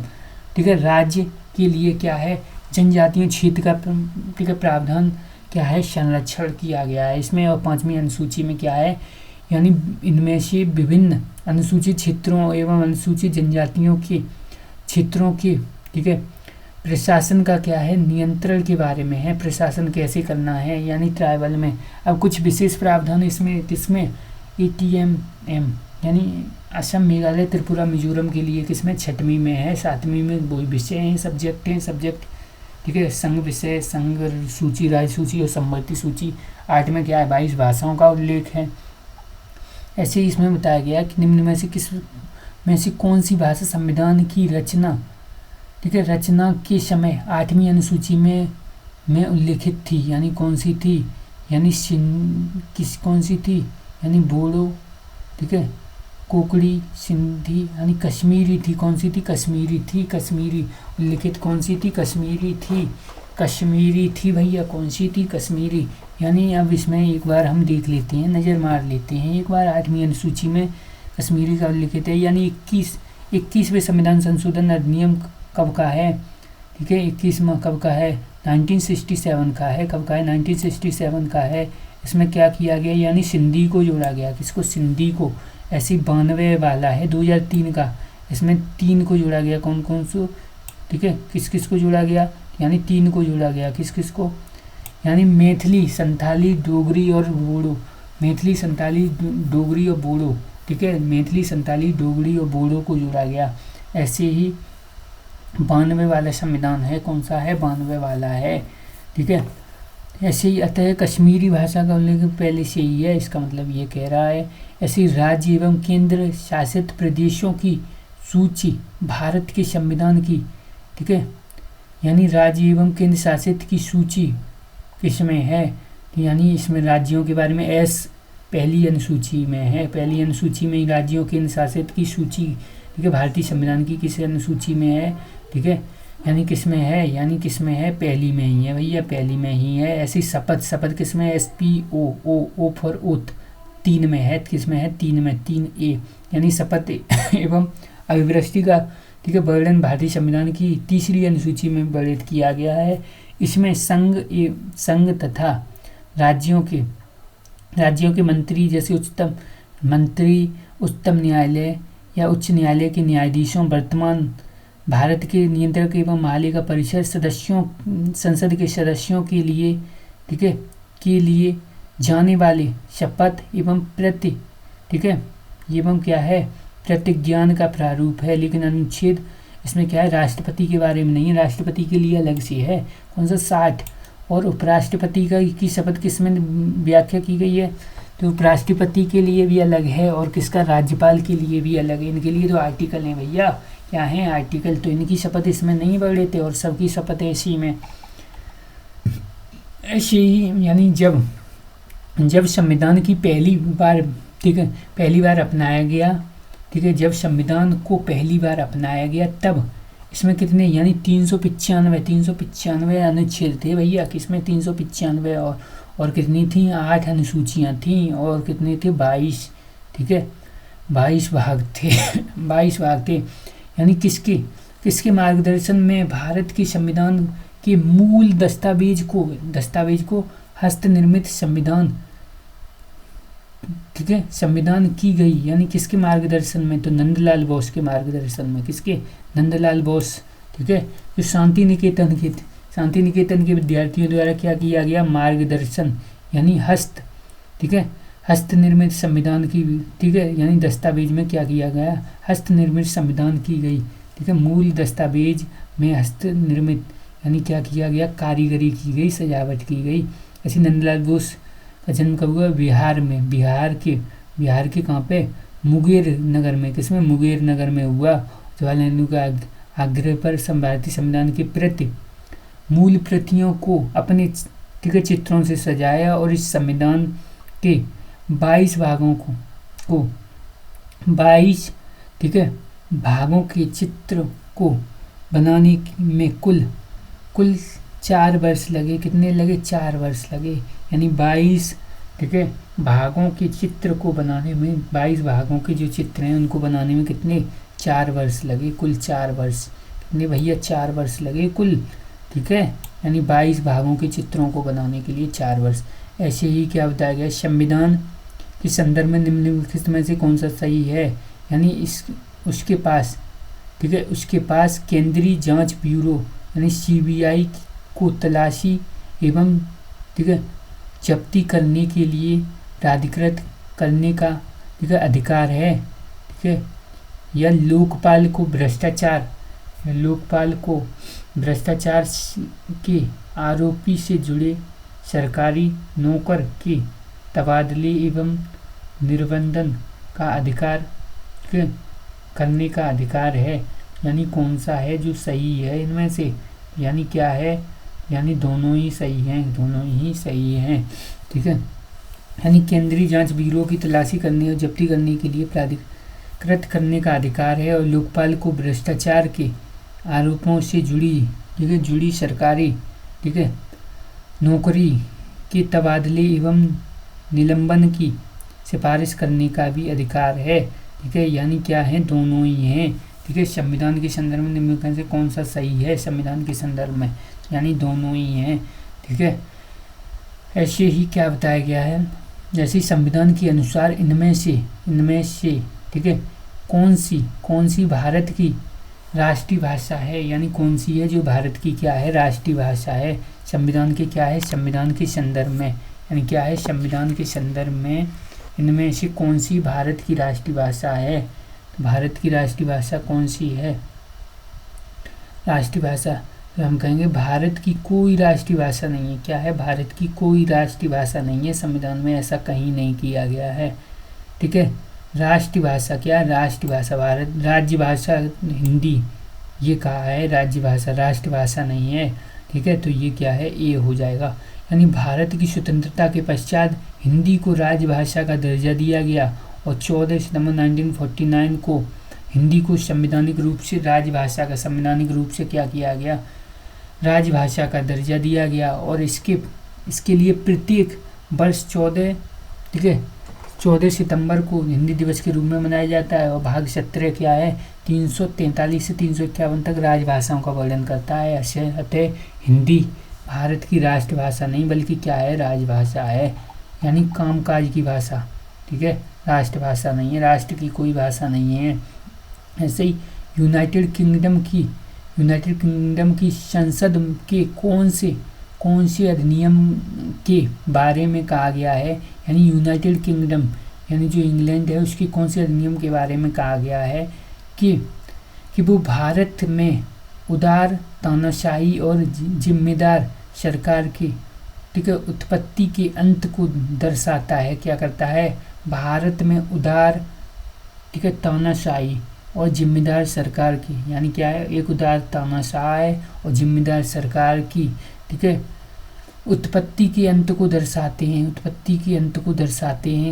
ठीक है, राज्य के लिए क्या है, जनजातीय क्षेत्र का ठीक है प्रावधान क्या है, संरक्षण किया गया है इसमें। और 5वीं अनुसूची में क्या है, यानी इनमें से विभिन्न अनुसूचित क्षेत्रों एवं अनुसूचित जनजातियों के क्षेत्रों के ठीक है प्रशासन का क्या है, नियंत्रण के बारे में है, प्रशासन कैसे करना है, यानी ट्राइबल में। अब कुछ विशेष प्रावधान इसमें किसमें, ATMM यानी असम, मेघालय, त्रिपुरा, मिजोरम के लिए किसमें 6वीं में है। 7वीं में वही विषय हैं, सब्जेक्ट ठीक है, संघ विषय, संघ सूची, राज्य सूची और समवर्ती सूची। 8 में क्या है, 22 भाषाओं का उल्लेख है। ऐसे ही इसमें बताया गया कि निम्न में से कौन सी भाषा संविधान की रचना ठीक है रचना के समय 8वीं अनुसूची में उल्लिखित थी, यानी कौन सी थी, यानी कौन सी थी, यानी बोडो, ठीक है, कोकड़ी, सिंधी, यानी कश्मीरी थी, कौन सी थी, कश्मीरी उल्लिखित कौन सी थी, कश्मीरी थी भैया, कौन सी थी, कश्मीरी। यानी अब इसमें एक बार हम देख लेते हैं, नज़र मार लेते हैं एक बार, 8वीं अनुसूची में कश्मीरी का उल्लिखित है। यानी 21वें संविधान संशोधन अधिनियम कब का है, ठीक है, 21वां कब का है, 1967 का है। कब का है, 1967 का है। इसमें क्या किया गया, यानी सिंधी को जोड़ा गया, किसको, सिंधी को। ऐसी 92 वाला है 2003 का, इसमें 3 को जोड़ा गया, कौन से, ठीक है, किस को जोड़ा गया, यानी 3 को जोड़ा गया, किस को, यानी मैथिली, संथाली, डोगरी और बोडो, मैथिली, संथाली, डोगरी और बोडो, ठीक है, मैथिली, संथाली, डोगरी और बोडो को जोड़ा गया। ऐसे ही 92 वाला संविधान है, कौन सा है, 92 वाला है, ठीक है। ऐसे ही अतः कश्मीरी भाषा का उल्लेख पहले से ही है, इसका मतलब ये कह रहा है। ऐसे राज्य एवं केंद्र शासित प्रदेशों की सूची भारत के संविधान की, ठीक है, यानी राज्य एवं केंद्र शासित की सूची किसमें है, यानी इसमें राज्यों के बारे में पहली अनुसूची में है, पहली अनुसूची में राज्यों केंद्र शासित की सूची, ठीक है, भारतीय संविधान की किस अनुसूची में है, ठीक है, यानी किसमें है, पहली में ही है भैया, पहली में ही है। ऐसी शपथ किसमें है, SPO फॉर ओथ 3 में है, किसमें है, 3 में, 3A, यानी शपथ एवं अभिव्यक्ति का ठीक है वर्णन भारतीय संविधान की 3री अनुसूची में वर्णित किया गया है। इसमें संघ तथा राज्यों के मंत्री जैसे उच्चतम न्यायालय या उच्च न्यायालय के न्यायाधीशों, वर्तमान भारत के नियंत्रक एवं महापालिका परिषद सदस्यों, संसद के सदस्यों के लिए ठीक है के लिए जाने वाले शपथ एवं ठीक है एवं क्या है प्रतिज्ञान का प्रारूप है। लेकिन अनुच्छेद इसमें क्या है, राष्ट्रपति के बारे में नहीं है, राष्ट्रपति के लिए अलग से है, कौन सा 60। और उपराष्ट्रपति की शपथ किसमें व्याख्या की गई है, तो उपराष्ट्रपति के लिए भी अलग है और किसका, राज्यपाल के लिए भी अलग है। इनके लिए तो आर्टिकल हैं भैया, क्या है आर्टिकल, तो इनकी शपथ इसमें नहीं बढ़े थे और सबकी शपथ ऐसी में ऐसे ही। यानी जब संविधान की पहली बार अपनाया गया, ठीक है, जब संविधान को पहली बार अपनाया गया तब इसमें कितने, यानी 395 अनुच्छेद थे भैया, किसमें 395 और कितनी थी, 8 अनुसूचियाँ थी और कितने थे, 22, ठीक है, 22 भाग थे 22 भाग थे। यानी किसके किसके मार्गदर्शन में भारत के संविधान के मूल दस्तावेज को हस्त निर्मित संविधान, ठीक है, संविधान की गई, यानी किसके मार्गदर्शन में, तो नंदलाल बोस के मार्गदर्शन में। किसके, नंदलाल बोस, ठीक है, जो शांति निकेतन के विद्यार्थियों द्वारा क्या किया गया, मार्गदर्शन, यानी ठीक है, हस्त निर्मित संविधान की, ठीक है, यानी दस्तावेज में क्या किया गया, हस्त निर्मित संविधान की गई, ठीक है, मूल दस्तावेज में हस्त निर्मित यानी क्या किया गया, कारीगरी की गई, सजावट की गई। ऐसे नंदलाल बोस का जन्म कब हुआ, बिहार में, बिहार के कहाँ पे, मुंगेर नगर में, किसमें, मुंगेर नगर में हुआ। जवाहरलाल नेहरू का आग्रह पर भारतीय संविधान के मूल प्रतियों को अपने, ठीक है, चित्रों से सजाया और इस संविधान के 22 भागों को 22, ठीक है, भागों के चित्र को बनाने में कुल 4 वर्ष लगे। कितने लगे, 4 वर्ष लगे, यानी 22, ठीक है, भागों के चित्र को बनाने में, 22 भागों के जो चित्र हैं उनको बनाने में कितने, 4 वर्ष लगे, कुल 4 वर्ष। कितने भैया, 4 वर्ष लगे कुल, ठीक है, यानी 22 भागों के चित्रों को बनाने के लिए 4 वर्ष। ऐसे ही क्या बताया गया, संविधान के संदर्भ में निम्नलिखित में से कौन सा सही है, यानी उसके पास, ठीक है, उसके पास केंद्रीय जांच ब्यूरो यानी CBI को तलाशी एवं, ठीक है, जब्ती करने के लिए प्राधिकृत करने का, ठीक है, अधिकार है, ठीक है, या लोकपाल को भ्रष्टाचार के आरोपी से जुड़े सरकारी नौकर के तबादले एवं निर्बंधन का अधिकार, ठीक है, करने का अधिकार है। यानी कौन सा है जो सही है इनमें से, यानी क्या है, यानी दोनों ही सही हैं, ठीक है, यानी केंद्रीय जांच ब्यूरो की तलाशी करने और जब्ती करने के लिए प्राधिकृत करने का अधिकार है, और लोकपाल को भ्रष्टाचार के आरोपों से जुड़ी सरकारी, ठीक है, नौकरी के तबादले एवं निलंबन की सिफारिश करने का भी अधिकार है, ठीक है, यानी क्या है, दोनों ही हैं, ठीक है। संविधान के संदर्भ में निम्नलिखित से कौन सा सही है, संविधान के संदर्भ में, यानी दोनों ही हैं, ठीक है। ऐसे ही क्या बताया गया है, जैसे संविधान के अनुसार इनमें से, ठीक है, कौन सी भारत की राष्ट्रीय भाषा है, यानी कौन सी है जो भारत की क्या है, राष्ट्रीय भाषा है, संविधान के क्या है, संविधान के संदर्भ में, यानी क्या है, संविधान के संदर्भ में इनमें से कौन सी भारत की राष्ट्रीय भाषा है। भारत की राष्ट्रीय भाषा कौन सी है, राष्ट्रीय भाषा, तो हम कहेंगे भारत की कोई राष्ट्रीय भाषा नहीं है। क्या है, भारत की कोई राष्ट्रीय भाषा नहीं है, संविधान में ऐसा कहीं नहीं किया गया है, ठीक है। राष्ट्रीय भाषा क्या है, राष्ट्रीय भाषा भारत, राज्य भाषा हिंदी ये कहा है, राज्य भाषा, राष्ट्रीय भाषा नहीं है, ठीक है, तो ये क्या है, ए हो जाएगा। यानी भारत की स्वतंत्रता के पश्चात हिंदी को राजभाषा का दर्जा दिया गया और 14 सितंबर 1949 को हिंदी को संवैधानिक रूप से राजभाषा का, संवैधानिक रूप से क्या किया गया, राजभाषा का दर्जा दिया गया, और इसके लिए प्रत्येक वर्ष 14 सितंबर को हिंदी दिवस के रूप में मनाया जाता है। और भाग 17 क्या है, 343 से 351 तक राजभाषाओं का वर्णन करता है। अतः हिंदी भारत की राष्ट्रभाषा नहीं बल्कि क्या है, राजभाषा है, यानी कामकाज की भाषा, ठीक है, राष्ट्रभाषा नहीं है, राष्ट्र की कोई भाषा नहीं है। ऐसे ही यूनाइटेड किंगडम की संसद के कौन से अधिनियम के बारे में कहा गया है, यानी यूनाइटेड किंगडम यानी जो इंग्लैंड है उसके कौन से अधिनियम के बारे में कहा गया है कि वो भारत में उदार तानाशाही और जिम्मेदार सरकार की, ठीक है, उत्पत्ति के अंत को दर्शाता है। क्या करता है, भारत में उदार, ठीक है, तानाशाही और जिम्मेदार सरकार की, यानी क्या है, एक उदार तानाशाह है और जिम्मेदार सरकार की, ठीक है, उत्पत्ति के अंत को दर्शाते हैं।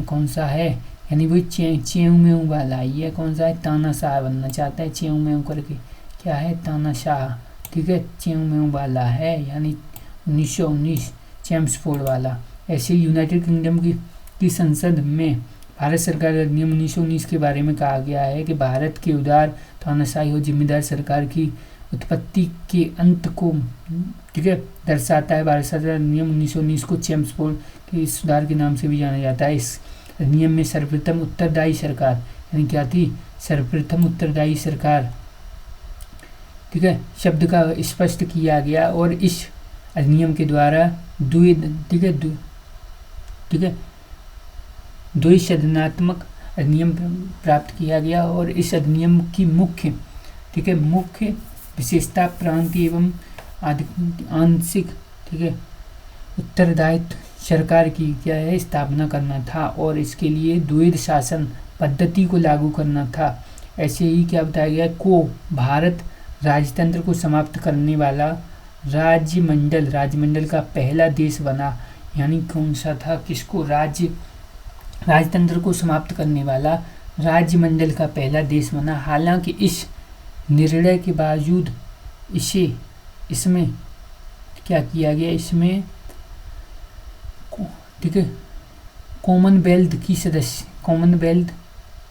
कौन सा है, यानी वो चेऊ में वाला ये कौन सा है, तानाशाह बनना चाहता है, चेऊ में करके क्या है, तानाशाह, ठीक है, चेऊ में वाला है, यानी 1919 चेम्सफोर्ड वाला। ऐसे यूनाइटेड किंगडम की संसद में भारत सरकार अधिनियम 1919 के बारे में कहा गया है कि भारत के उदार तानाशाही और जिम्मेदार सरकार की उत्पत्ति के अंत को, ठीक है, दर्शाता है। भारत सरकार अधिनियम 1919 को चेम्सफोर्ड के सुधार के नाम से भी जाना जाता है। इस अधिनियम में सर्वप्रथम उत्तरदायी सरकार, यानी क्या थी, सर्वप्रथम उत्तरदायी सरकार, ठीक है, शब्द का स्पष्ट किया गया और इस अधिनियम के द्वारा द्विसदनात्मक अधिनियम प्राप्त किया गया। और इस अधिनियम की मुख्य, ठीक है, मुख्य विशेषता प्रांतीय एवं आंशिक, ठीक है, उत्तरदायित्व सरकार की क्या है, स्थापना करना था और इसके लिए द्वैध शासन पद्धति को लागू करना था। ऐसे ही क्या बताया गया को भारत राजतंत्र को समाप्त करने वाला राजमंडल का पहला देश बना। यानी कौन सा था, किसको, राजतंत्र को समाप्त करने वाला राज्यमंडल का पहला देश बना। हालांकि इस निर्णय के बावजूद इसमें क्या किया गया, इसमें, ठीक है, कॉमनवेल्थ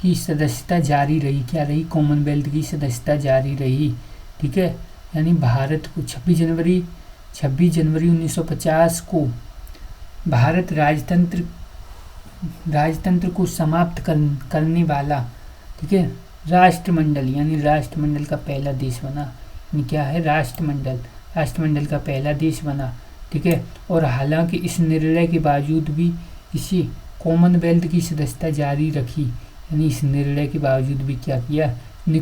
की सदस्यता जारी रही। क्या रही, कॉमनवेल्थ की सदस्यता जारी रही, ठीक है। यानी भारत को 26 जनवरी 1950 को भारत राजतंत्र को समाप्त करने वाला, ठीक है, राष्ट्रमंडल, यानी राष्ट्रमंडल का पहला देश बना। यानी क्या है, राष्ट्रमंडल का पहला देश बना, ठीक है। और हालांकि इस निर्णय के बावजूद भी इसे कॉमनवेल्थ की सदस्यता जारी रखी। यानी इस निर्णय के बावजूद भी क्या किया,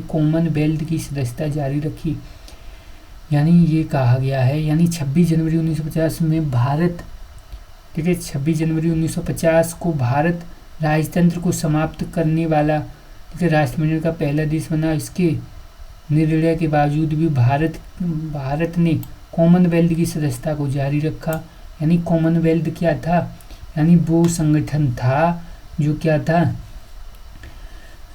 कॉमनवेल्थ की सदस्यता जारी रखी। यानी ये कहा गया है, यानी 26 जनवरी 1950 में भारत, ठीक है, 26 जनवरी 1950 को भारत राजतंत्र को समाप्त करने वाला, ठीक है, राष्ट्रमंडल का पहला देश बना। इसके निर्णय के बावजूद भी भारत ने कॉमनवेल्थ की सदस्यता को जारी रखा। यानी कॉमनवेल्थ क्या था, यानी वो संगठन था जो क्या था,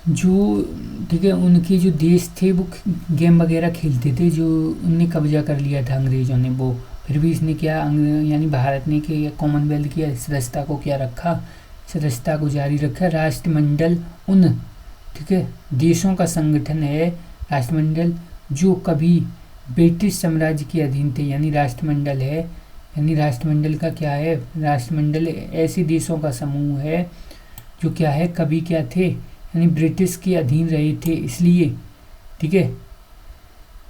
जो, ठीक है, उनके जो देश थे वो गेम वगैरह खेलते थे, जो उनने कब्जा कर लिया था अंग्रेजों ने, वो फिर भी इसने क्या, यानी भारत ने कि कॉमनवेल्थ की सदस्यता को क्या रखा, सदस्यता को जारी रखा। राष्ट्रमंडल उन, ठीक है, देशों का संगठन है, राष्ट्रमंडल जो कभी ब्रिटिश साम्राज्य के अधीन थे। यानी राष्ट्रमंडल है, यानी राष्ट्रमंडल का क्या है, राष्ट्रमंडल ऐसे देशों का समूह है जो क्या है, कभी क्या थे, यानी ब्रिटिश के अधीन रहे थे। इसलिए, ठीक है,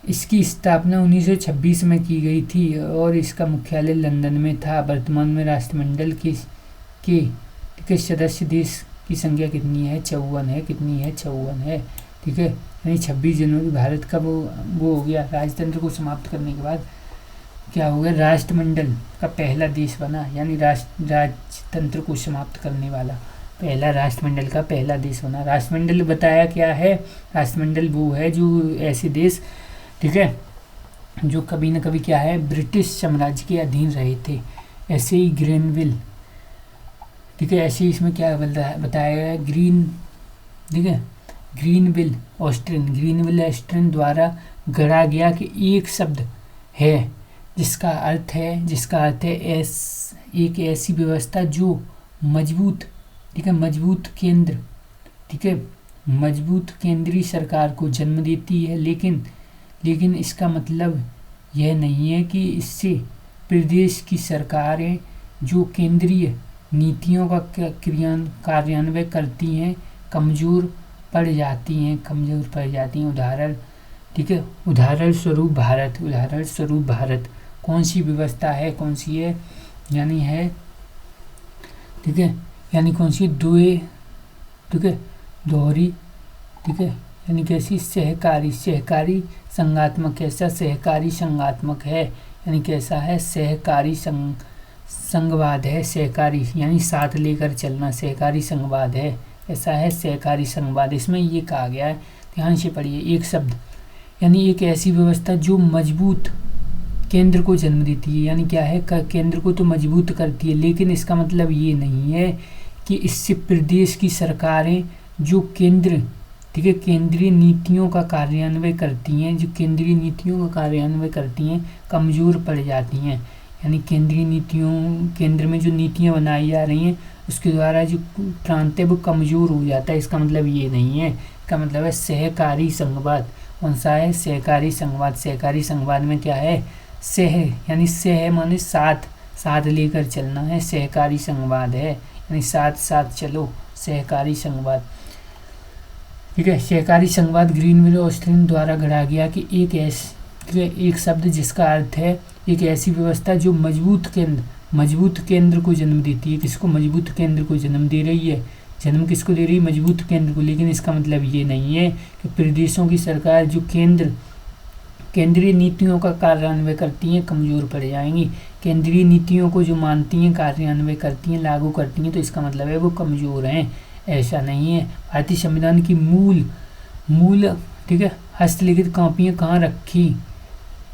इसकी स्थापना 1926 में की गई थी और इसका मुख्यालय लंदन में था। वर्तमान में राष्ट्रमंडल के ठीक है, सदस्य देश की संख्या कितनी है, 54 है। कितनी है, 54 है, ठीक है। यानी 26 जनवरी भारत का वो हो गया, राजतंत्र को समाप्त करने के बाद क्या हो गया, राष्ट्रमंडल का पहला देश बना। यानी राजतंत्र को समाप्त करने वाला पहला राष्ट्रमंडल का पहला देश बना। राष्ट्रमंडल बताया क्या है, राष्ट्रमंडल वो है जो ऐसे देश, ठीक है, जो कभी न कभी क्या है, ब्रिटिश साम्राज्य के अधीन रहे थे। ऐसे ही ग्रेनविल, ठीक है, ऐसे ही इसमें क्या बताया गया, ठीक है, ग्रीनविल ऑस्ट्रिन द्वारा गढ़ा गया कि एक शब्द है जिसका अर्थ है एक ऐसी व्यवस्था जो मजबूत, ठीक है, मजबूत केंद्रीय सरकार को जन्म देती है। लेकिन इसका मतलब यह नहीं है कि इससे प्रदेश की सरकारें जो केंद्रीय नीतियों का कार्यान्वयन करती हैं कमज़ोर पड़ जाती हैं। उदाहरण, ठीक है, उदाहरण स्वरूप भारत कौन सी व्यवस्था है, कौन सी है, यानी है, ठीक है, यानी कौन सी, ठीक है, दोहरी, ठीक है, यानी कैसी, सहकारी संघात्मक। कैसा, सहकारी संघात्मक है, यानी कैसा है, सहकारी संघवाद है। सहकारी यानी साथ लेकर चलना, सहकारी संघवाद है, ऐसा है सहकारी संघवाद। इसमें ये कहा गया है, ध्यान से पढ़िए, एक शब्द, यानी एक ऐसी व्यवस्था जो मजबूत केंद्र को जन्म देती है। यानी क्या है, केंद्र को तो मजबूत करती है, लेकिन इसका मतलब ये नहीं है कि इससे प्रदेश की सरकारें जो केंद्र, ठीक है, केंद्रीय नीतियों का कार्यान्वयन करती हैं कमज़ोर पड़ जाती हैं। यानी केंद्र में जो नीतियाँ बनाई जा रही हैं उसके द्वारा जो प्रांत है वो कमज़ोर हो जाता है। इसका मतलब ये नहीं है, इसका मतलब है सहकारी संघवाद। कौन सा है? सहकारी संघवाद। सहकारी संघवाद में क्या है? सह यानी सह माने साथ, साथ लेकर चलना है, सहकारी संघवाद है, यानी साथ साथ चलो, सहकारी संघवाद। ठीक है। सहकारी संघवाद ग्रीनविल और ऑस्टिन द्वारा गढ़ा गया कि एक शब्द जिसका अर्थ है एक ऐसी व्यवस्था जो मजबूत केंद्र को जन्म देती है। किसको? मजबूत केंद्र को जन्म दे रही है। जन्म किसको दे रही है? मजबूत केंद्र को। लेकिन इसका मतलब ये नहीं है कि प्रदेशों की सरकार जो केंद्रीय नीतियों का कार्यान्वयन करती हैं कमज़ोर पड़ जाएंगी। केंद्रीय नीतियों को जो मानती हैं, कार्यान्वयन करती हैं, लागू करती हैं, तो इसका मतलब है वो कमज़ोर हैं। ऐसा नहीं है। भारतीय संविधान की मूल ठीक है हस्तलिखित कापियाँ कहाँ रखी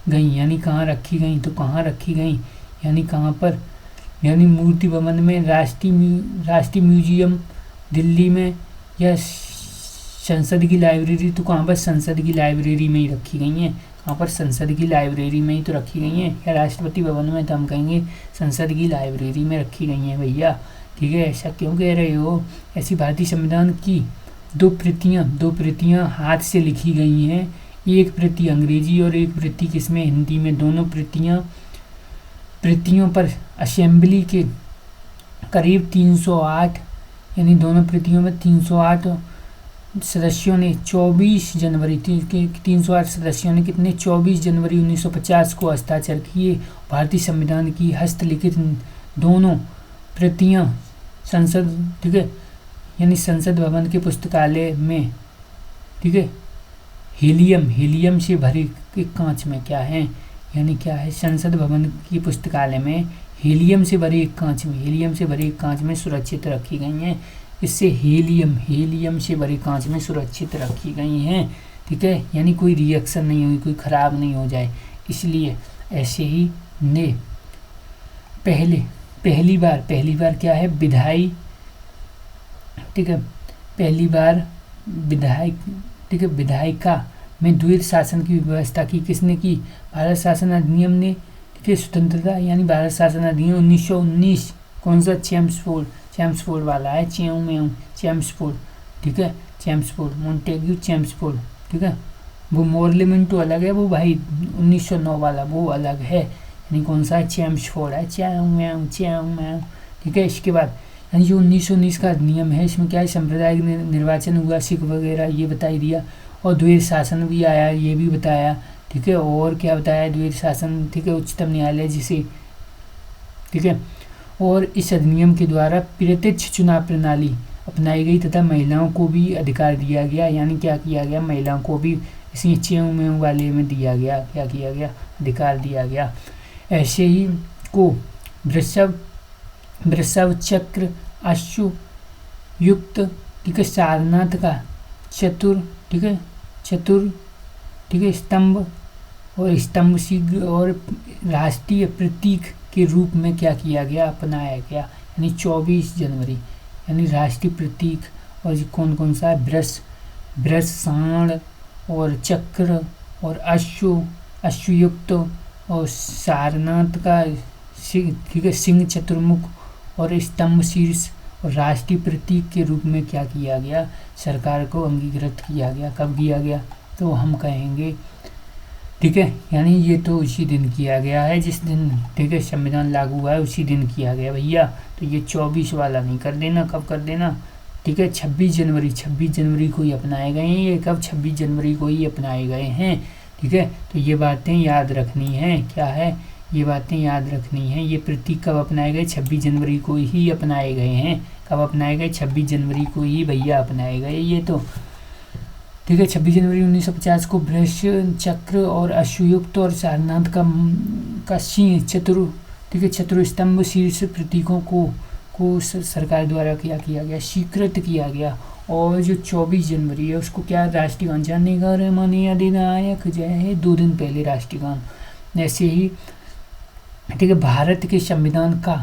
गई, यानी कहाँ रखी गई, तो कहाँ रखी गई यानी कहाँ पर? यानी मूर्ति भवन में, राष्ट्रीय म्यूजियम दिल्ली में, या संसद की लाइब्रेरी, तो कहाँ पर? संसद की लाइब्रेरी में ही रखी गई हैं। कहाँ पर? संसद की लाइब्रेरी में ही तो रखी गई हैं। या राष्ट्रपति भवन में, तो हम कहेंगे संसद की लाइब्रेरी में रखी गई हैं भैया। ठीक है। ऐसा क्यों कह रहे हो? ऐसी भारतीय संविधान की दो प्रतियां हाथ से लिखी गई हैं। एक प्रति अंग्रेजी और एक प्रति किसमें? हिंदी में। दोनों प्रतियों पर असेंबली के करीब 308 यानी दोनों प्रतियों में 308 सदस्यों ने 24 जनवरी 308 सदस्यों ने कितने? 24 जनवरी 1950 को हस्ताक्षर किए। भारतीय संविधान की हस्तलिखित दोनों प्रतियां संसद, ठीक है, यानी संसद भवन के पुस्तकालय में, ठीक है, हीलियम से भरे एक कांच में क्या है, यानी क्या है? संसद भवन की पुस्तकालय में हीलियम से भरे एक कांच में सुरक्षित रखी गई हैं। इससे हीलियम से भरे कांच में सुरक्षित रखी गई हैं। ठीक है। यानी कोई रिएक्शन नहीं होगी, कोई ख़राब नहीं हो जाए, इसलिए ऐसे ही ने पहली बार क्या है? विधायी, ठीक है, पहली बार विधायक, ठीक है, विधायिका में द्वैध शासन की व्यवस्था की। किसने की? भारत शासन अधिनियम ने। ठीक है। स्वतंत्रता यानी भारत शासन अधिनियम 1919। कौन सा? चैम्सफोर्ड वाला है, चैम्सफोर्ड, ठीक है, चैम्सफोर्ड, मोंटेग्यू चैम्सफोर्ड, ठीक है। वो मोर्लेमेंटो अलग है, वो भाई 1909 वाला वो अलग है, यानी कौन सा है? चैम्सफोर्ड है, ठीक है। इसके बाद यानी जो 1919 का अधिनियम है, इसमें क्या है? सांप्रदायिक निर्वाचन हुआ, सिख वगैरह, ये बता ही दिया, और द्वैध शासन भी आया, ये भी बताया। ठीक है। और क्या बताया? द्वैध शासन, ठीक है, उच्चतम न्यायालय जिसे, ठीक है। और इस अधिनियम के द्वारा प्रत्यक्ष चुनाव प्रणाली अपनाई गई तथा महिलाओं को भी अधिकार दिया गया। यानी क्या किया गया? महिलाओं को भी इसी चेऊ वाले में दिया गया, क्या किया गया? अधिकार दिया गया। ऐसे ही को वृषभ चक्र अश्वयुक्त, ठीक है, सारनाथ का चतुर, ठीक है, ठीक है, स्तंभ शीघ्र और राष्ट्रीय प्रतीक के रूप में क्या किया गया? अपनाया गया। यानी 24 जनवरी यानी राष्ट्रीय प्रतीक। और कौन कौन सा है? वृष, सांड और चक्र और अश्वयुक्त और सारनाथ का सिंह, ठीक है, सिंह चतुर्मुख और स्तंभ शीर्ष और राष्ट्रीय प्रतीक के रूप में क्या किया गया? सरकार को अंगीकृत किया गया। कब किया गया? तो हम कहेंगे, ठीक है, यानी ये तो उसी दिन किया गया है जिस दिन, ठीक है, संविधान लागू हुआ है, उसी दिन किया गया भैया। तो ये 24 वाला नहीं कर देना। कब कर देना? ठीक है, 26 जनवरी को ही अपनाए गए हैं। ये कब? 26 जनवरी को ही अपनाए गए हैं। ठीक है। तो ये बातें याद रखनी है। क्या है? ये बातें याद रखनी है। ये प्रतीक कब अपनाए गए? 26 जनवरी को ही अपनाए गए हैं। कब अपनाए गए? 26 जनवरी को ही भैया अपनाए गए ये तो। ठीक है। 26 जनवरी 1950 को वृष चक्र और अश्वयुक्त और सारनाथ का सिंह चतुर, ठीक है, चतुर्स्तंभ शीर्ष प्रतीकों को सरकार द्वारा क्या किया गया? स्वीकृत किया गया। और जो 24 जनवरी है उसको क्या? राष्ट्रीय गान। जाने घर मने अधिनायक जय है, 2 दिन पहले राष्ट्रीय गान। ऐसे ही, ठीक है, भारत के संविधान का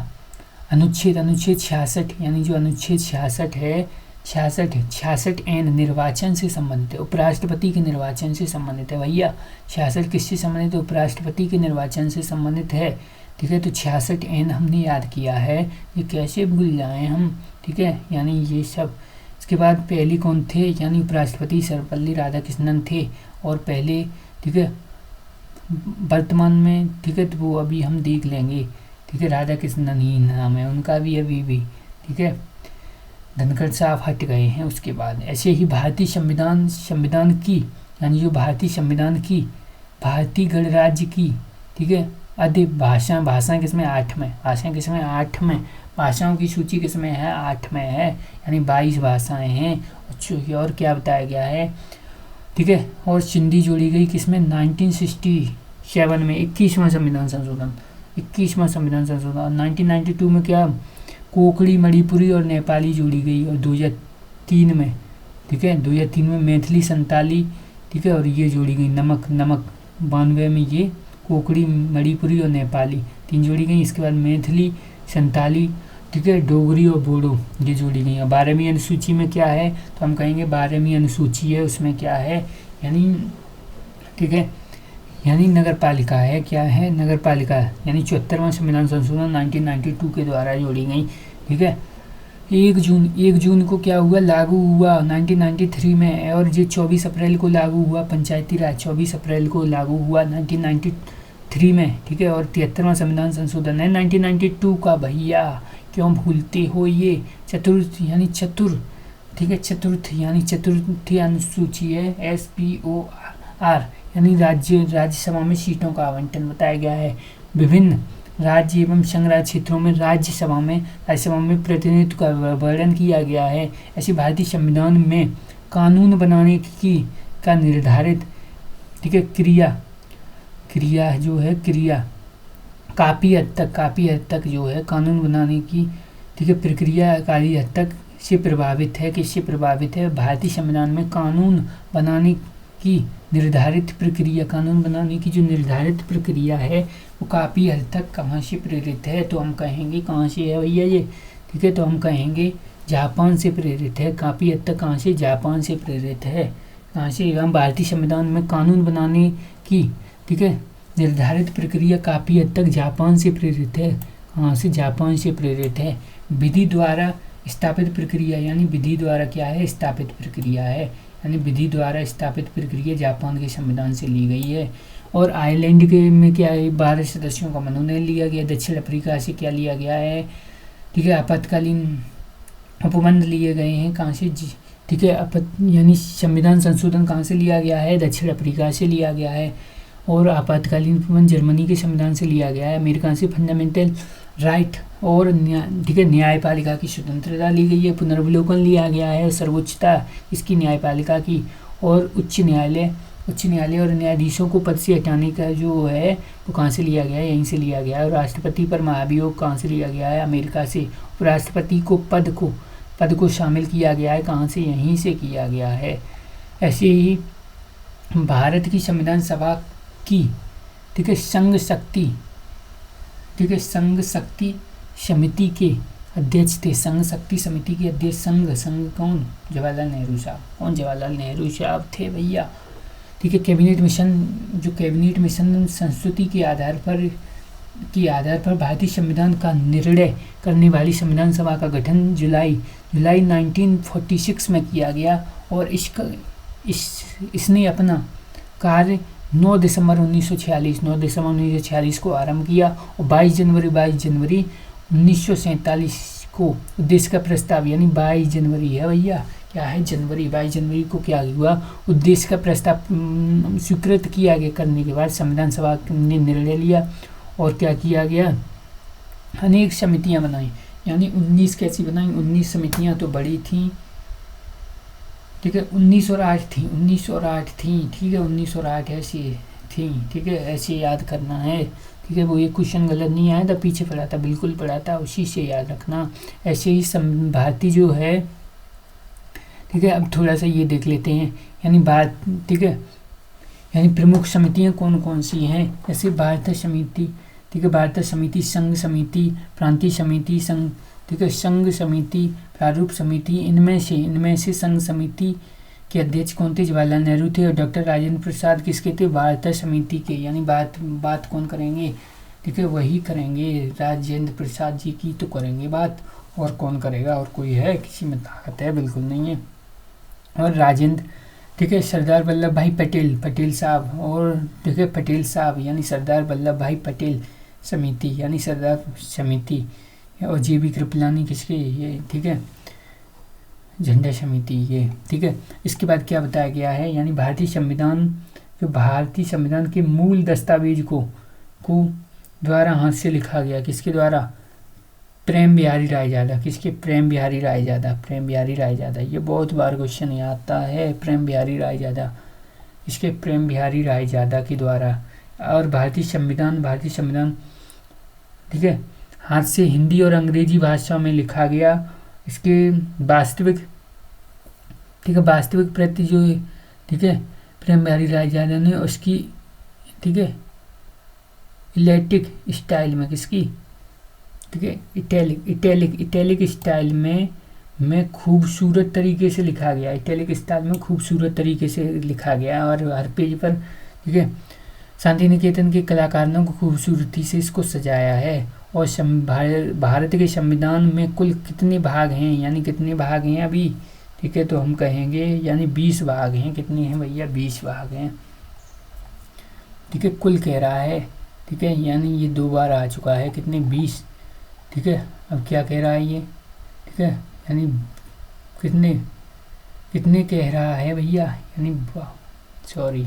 अनुच्छेद 66, यानी जो अनुच्छेद 66 है, 66 एन निर्वाचन से संबंधित है, उपराष्ट्रपति के निर्वाचन से संबंधित है भैया। 66 किससे संबंधित है? उपराष्ट्रपति के निर्वाचन से संबंधित है। ठीक है। तो 66 एन हमने याद किया है, ये कैसे भूल जाएं हम, ठीक है। यानी ये सब। इसके बाद पहले कौन थे, यानी उपराष्ट्रपति सर्वपल्ली राधाकृष्णन थे, और पहले, ठीक है, वर्तमान में, ठीक है, तो वो अभी हम देख लेंगे, ठीक है, राधाकृष्णन ही नाम है उनका भी अभी भी, ठीक है। धनखड़ साहब हट गए हैं उसके बाद। ऐसे ही भारतीय संविधान की, यानी जो भारतीय संविधान की भारतीय गणराज्य की, ठीक है, भाषा किसमें 8 में, भाषाएं किसमें 8 में, भाषाओं की सूची किसमें है 8 में है, यानी 22 भाषाएं हैं। और क्या बताया गया है, ठीक है। और सिंधी जोड़ी गई किसमें 1967 में, 21वां संविधान संशोधन, 21वां संविधान संशोधन। 1992 में क्या, कोंकणी, मणिपुरी और नेपाली जोड़ी गई, और 2003 में, ठीक है, 2003 में मैथिली, संताली, ठीक है, और ये जोड़ी गई नमक 92 में ये कोंकणी, मणिपुरी और नेपाली 3 जोड़ी गई। इसके बाद मैथिली, संताली, ठीक है, डोगरी और बोडो ये जोड़ी गई। और 12वीं अनुसूची में क्या है, तो हम कहेंगे 12वीं अनुसूची है, उसमें क्या है, यानी, ठीक है, यानी नगर पालिका है, क्या है, नगर पालिका, यानी 74वां संविधान संशोधन 1992 के द्वारा जोड़ी गई, ठीक है। 1 जून को क्या हुआ, लागू हुआ 1993 में, और ये 24 अप्रैल को लागू हुआ, पंचायती राज 24 अप्रैल को लागू हुआ 1993 में, ठीक है। और 73वां संविधान संशोधन है 1992 का, भैया क्यों भूलते हो ये, चतुर्थ यानी चतुर, ठीक है, चतुर्थ यानी चतुर्थी अनुसूची है, SPOR, यानी राज्यसभा में सीटों का आवंटन बताया गया है। विभिन्न राज्य एवं संघ राज्य क्षेत्रों में राज्यसभा में प्रतिनिधित्व का वर्णन किया गया है। ऐसी भारतीय संविधान में कानून बनाने की का निर्धारित, ठीक है, क्रिया जो है, क्रिया काफ़ी हद तक जो है कानून बनाने की, ठीक है, प्रक्रिया काफ़ी हद तक से प्रभावित है। किससे प्रभावित है, भारतीय संविधान में कानून बनाने की निर्धारित प्रक्रिया, कानून बनाने की जो निर्धारित प्रक्रिया है वो काफ़ी हद तक कहाँ से प्रेरित है, तो हम कहेंगे कहाँ से है भैया ये, ठीक है, तो हम कहेंगे जापान से प्रेरित है। काफ़ी हद तक कहाँ से, जापान से प्रेरित है। कहाँ से, हम भारतीय संविधान में कानून बनाने की, ठीक है, निर्धारित प्रक्रिया काफ़ी हद तक जापान से प्रेरित है। कहाँ से, जापान से प्रेरित है। विधि द्वारा स्थापित प्रक्रिया, यानी विधि द्वारा क्या है, स्थापित प्रक्रिया है, यानी विधि द्वारा स्थापित प्रक्रिया जापान के संविधान से ली गई है। और आयरलैंड के में क्या है, 12 सदस्यों का मनोनयन लिया गया। दक्षिण अफ्रीका से क्या लिया गया है, ठीक है, आपातकालीन उपबंध लिए गए हैं। कहाँ से, ठीक है, यानी संविधान संशोधन कहाँ से लिया गया है, दक्षिण अफ्रीका से लिया गया है। और आपातकालीन उपबंध जर्मनी के संविधान से लिया गया है। अमेरिका से फंडामेंटल राइट और ठीक है, न्यायपालिका की स्वतंत्रता ली गई है। पुनर्विलोकन लिया गया है, सर्वोच्चता इसकी न्यायपालिका की। और उच्च न्यायालय और न्यायाधीशों को पद से हटाने का जो है वो कहाँ से लिया गया है, यहीं से लिया गया है। और राष्ट्रपति पर महाभियोग कहाँ से लिया गया है, अमेरिका से। उपराष्ट्रपति को पद को शामिल किया गया है, कहाँ से, यहीं से किया गया है। ऐसे ही भारत की संविधान सभा की, ठीक है, संघ शक्ति समिति के अध्यक्ष थे। संघ शक्ति समिति के अध्यक्ष, संघ कौन, जवाहरलाल नेहरू साहब। कौन, जवाहरलाल नेहरू साहब थे भैया, ठीक है। कैबिनेट मिशन संस्तुति के आधार पर भारतीय संविधान का निर्णय करने वाली संविधान सभा का गठन जुलाई 1946 में किया गया। और इसने अपना कार्य 9 दिसंबर 1946 को आरंभ किया। और 22 जनवरी 1947 को उद्देश्य का प्रस्ताव, यानी 22 जनवरी है भैया, क्या है, 22 जनवरी को क्या हुआ, उद्देश्य का प्रस्ताव स्वीकृत किया गया। करने के बाद संविधान सभा ने निर्णय लिया और क्या किया गया, अनेक समितियां बनाई। यानी 19 कैसी बनाई, 19 समितियां तो बड़ी थी, ठीक है, 19 और 8 थी, ठीक है, 19 और 8 ऐसी थी, ठीक है, ऐसे याद करना है, ठीक है। वो ये क्वेश्चन गलत नहीं आया था, पीछे पढ़ा था, बिल्कुल पढ़ा था, उसी से याद रखना। ऐसे ही भारतीय जो है, ठीक है, अब थोड़ा सा ये देख लेते हैं, यानी ठीक है, यानी प्रमुख समितियां कौन कौन सी हैं। जैसे भारतीय समिति, ठीक है, भारतीय समिति, संघ समिति, प्रांतीय समिति, संघ, ठीक है, संघ समिति, प्रारूप समिति। इनमें से संघ समिति के अध्यक्ष कौन थे, जवाहरलाल नेहरू थे। और डॉक्टर राजेंद्र प्रसाद किसके थे, भारतीय समिति के। यानी बात कौन करेंगे, ठीक है, वही करेंगे। राजेंद्र प्रसाद जी की तो करेंगे बात, और कौन करेगा? और कोई है किसी में ताकत है? बिल्कुल नहीं है। और राजेंद्र, ठीक है, सरदार वल्लभ भाई पटेल, पटेल साहब, और ठीक है पटेल साहब यानी सरदार वल्लभ भाई पटेल समिति यानी सरदार समिति, और JB कृपलानी किसके? ये ठीक है, झंडा समिति ये, ठीक है। इसके बाद क्या बताया गया है, यानी भारतीय संविधान, जो भारतीय संविधान के मूल दस्तावेज को द्वारा हाथ से लिखा गया, किसके द्वारा? प्रेम बिहारी रायजादा। किसके? प्रेम बिहारी रायजादा, प्रेम बिहारी रायजादा। ये बहुत बार क्वेश्चन आता है, प्रेम बिहारी रायजादा, इसके प्रेम बिहारी रायजादा के द्वारा। और भारतीय संविधान ठीक है, हाथ से हिंदी और अंग्रेजी भाषा में लिखा गया। इसके वास्तविक, ठीक है, वास्तविक प्रति जो, ठीक है, प्रेम बिहारी रायजादा ने उसकी, ठीक है, इलेक्ट्रिक स्टाइल में, किसकी? ठीक है, इटैलिक स्टाइल में खूबसूरत तरीके से लिखा गया, इटैलिक स्टाइल में खूबसूरत तरीके से लिखा गया। और हर पेज पर, ठीक है, शांति निकेतन के कलाकारों को खूबसूरती से इसको सजाया है। और भारत के संविधान में कुल कितने भाग हैं, यानी कितने भाग हैं अभी? ठीक है, तो हम कहेंगे यानी 20 भाग हैं। कितने हैं भैया? 20 भाग हैं, ठीक है, कुल कह रहा है, ठीक है, यानी ये 2 बार आ चुका है। कितने? 20, ठीक है। अब क्या कह रहा है ये? ठीक है, यानी कितने कह रहा है भैया? यानी सॉरी,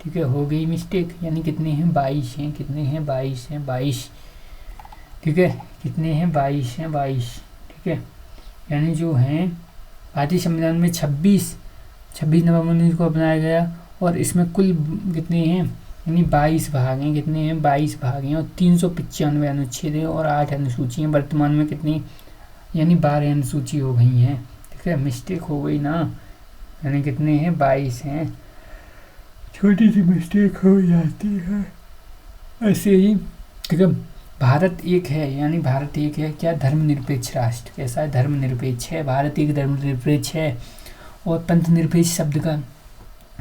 ठीक है, हो गई मिस्टेक, यानी कितने हैं? 22 हैं। कितने हैं? 22 हैं, 22, ठीक है, कितने हैं? 22 हैं, 22, ठीक है। यानी जो हैं भारतीय संविधान में 26 नवंबर 19 को अपनाया गया, और इसमें कुल कितने हैं? यानी 22 भाग हैं। कितने हैं? 22 भाग हैं, और 395 अनुच्छेद हैं, और 8 अनुसूची हैं। वर्तमान में कितनी? यानी 12 अनुसूची हो गई हैं, ठीक है, मिस्टेक हो गई ना, यानी कितने हैं? 22 हैं, छोटी सी मिस्टेक हो जाती है ऐसे ही, ठीक है। भारत एक है, यानी भारत एक है क्या? धर्मनिरपेक्ष राष्ट्र। कैसा है? धर्मनिरपेक्ष है, भारत एक धर्मनिरपेक्ष है। और पंथ निरपेक्ष शब्द का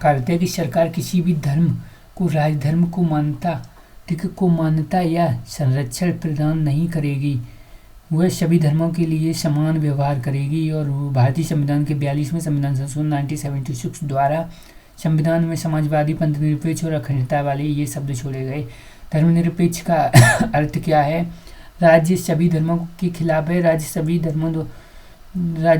अर्थ है कि सरकार किसी भी धर्म को राजधर्म को मान्यता, ठीक है, को मान्यता या संरक्षण प्रदान नहीं करेगी, वह सभी धर्मों के लिए समान व्यवहार करेगी। और भारतीय संविधान के 42वें संविधान संशोधन 1976 द्वारा संविधान में समाजवादी, पंथ निरपेक्ष और अखंडता वाले ये शब्द छोड़े गए। धर्मनिरपेक्ष का अर्थ क्या है? राज्य सभी धर्मों के खिलाफ है, राज्य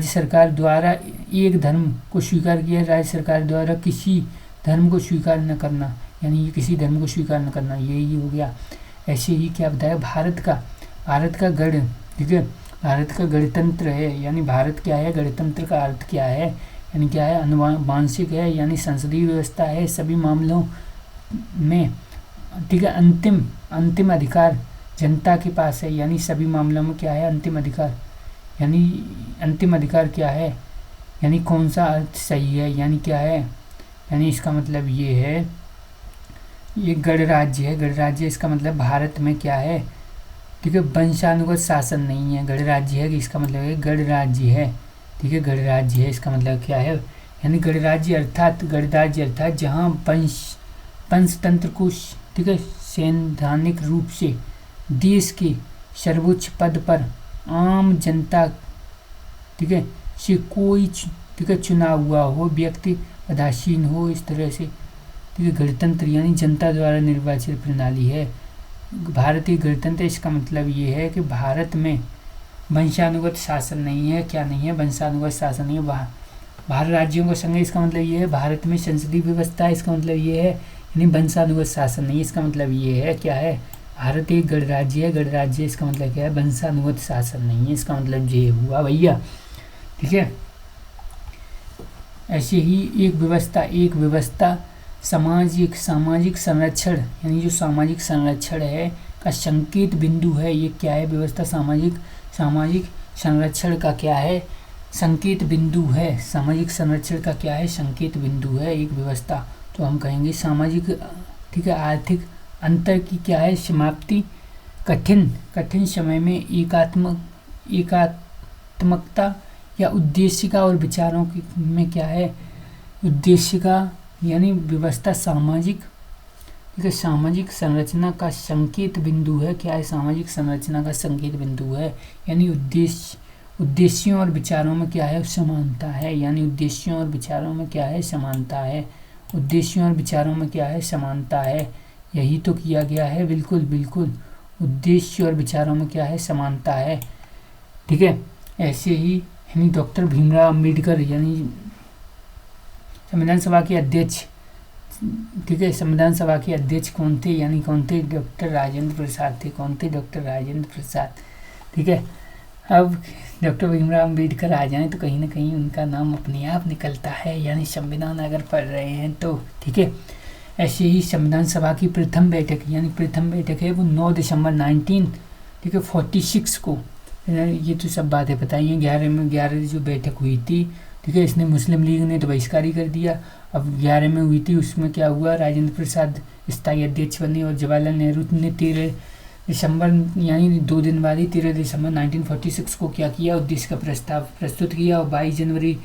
सरकार द्वारा एक धर्म को स्वीकार किया, राज्य सरकार द्वारा किसी धर्म को स्वीकार न करना, यानी ये किसी धर्म को स्वीकार न करना, यही हो गया। ऐसे ही क्या बताया? भारत का गण, ठीक है, भारत का गणतंत्र है, यानी भारत क्या है? गणतंत्र का अर्थ क्या है? यानी क्या है? अनुवांशिक है, यानी संसदीय व्यवस्था है सभी मामलों में, ठीक है। अंतिम अधिकार जनता के पास है, यानी सभी मामलों में क्या है? अंतिम अधिकार, यानी अंतिम अधिकार क्या है? यानी कौन सा अर्थ सही है? यानी क्या है? यानी इसका मतलब ये है, ये गणराज्य है। गणराज्य इसका मतलब भारत में क्या है? ठीक है, वंशानुगत शासन नहीं है, गणराज्य है, इसका मतलब है गणराज्य है, ठीक है, गणराज्य है, इसका मतलब क्या है? यानी गणराज्य अर्थात जहाँ पंचतंत्र को, ठीक है, सैद्धांतिक रूप से देश के सर्वोच्च पद पर आम जनता, ठीक है, से कोई, ठीक है, चुना हुआ हो व्यक्ति पदासीन हो, इस तरह से, ठीक है। गणतंत्र यानी जनता द्वारा निर्वाचित प्रणाली है। भारतीय गणतंत्र, इसका मतलब ये है कि भारत में वंशानुगत शासन नहीं है। क्या नहीं है? वंशानुगत शासन नहीं है। भारत राज्यों का संघ, इसका मतलब ये है। भारत में संसदीय व्यवस्था है, इसका मतलब ये है, यानी वंशानुगत शासन नहीं है, इसका मतलब ये है क्या है? भारत एक गणराज्य है, गणराज्य इसका मतलब क्या है? वंशानुगत शासन नहीं है, इसका मतलब ये हुआ भैया, ठीक है। ऐसे ही एक व्यवस्था सामाजिक संरक्षण, यानी जो सामाजिक संरक्षण है का संकेत बिंदु है। ये क्या है? व्यवस्था सामाजिक संरक्षण का क्या है? संकेत बिंदु है। सामाजिक संरक्षण का क्या है? संकेत बिंदु है एक व्यवस्था। तो हम कहेंगे सामाजिक, ठीक है, आर्थिक अंतर की क्या है? समाप्ति। कठिन समय में एकात्मकता या उद्देश्य का और विचारों की में क्या है? उद्देश्य का, यानी व्यवस्था सामाजिक, ठीक है। सामाजिक संरचना का संकेत बिंदु है, क्या है, सामाजिक संरचना का संकेत बिंदु है, यानी उद्देश्यों और विचारों में क्या है, समानता है, यानी उद्देश्यों और विचारों में क्या है, समानता है, उद्देश्यों और विचारों में क्या है, समानता है, यही तो किया गया है, बिल्कुल बिल्कुल, उद्देश्य और विचारों में क्या है, समानता है, ठीक है। ऐसे ही यानी डॉक्टर भीमराव अम्बेडकर यानी संविधान सभा के अध्यक्ष, ठीक है, संविधान सभा के अध्यक्ष कौन थे, यानी कौन थे, डॉक्टर राजेंद्र प्रसाद थे, कौन थे, डॉक्टर राजेंद्र प्रसाद, ठीक है। अब डॉक्टर भीमराव अम्बेडकर आ जाएं तो कहीं ना कहीं उनका नाम अपने आप निकलता है, यानी संविधान अगर पढ़ रहे हैं तो, ठीक है। ऐसे ही संविधान सभा की प्रथम बैठक, यानी प्रथम बैठक है वो 9 दिसंबर 1946 को, ये तो सब बातें बताई हैं। 11 जो बैठक हुई थी, ठीक है, इसने मुस्लिम लीग ने तो बहिष्कार ही कर दिया। अब 11 में हुई थी, उसमें क्या हुआ, राजेंद्र प्रसाद स्थायी अध्यक्ष बने और जवाहरलाल नेहरू ने 13 दिसंबर यानी 2 दिन बाद ही 13 दिसंबर 1946 को क्या किया, उद्देश्य का प्रस्ताव प्रस्तुत किया। और 22 जनवरी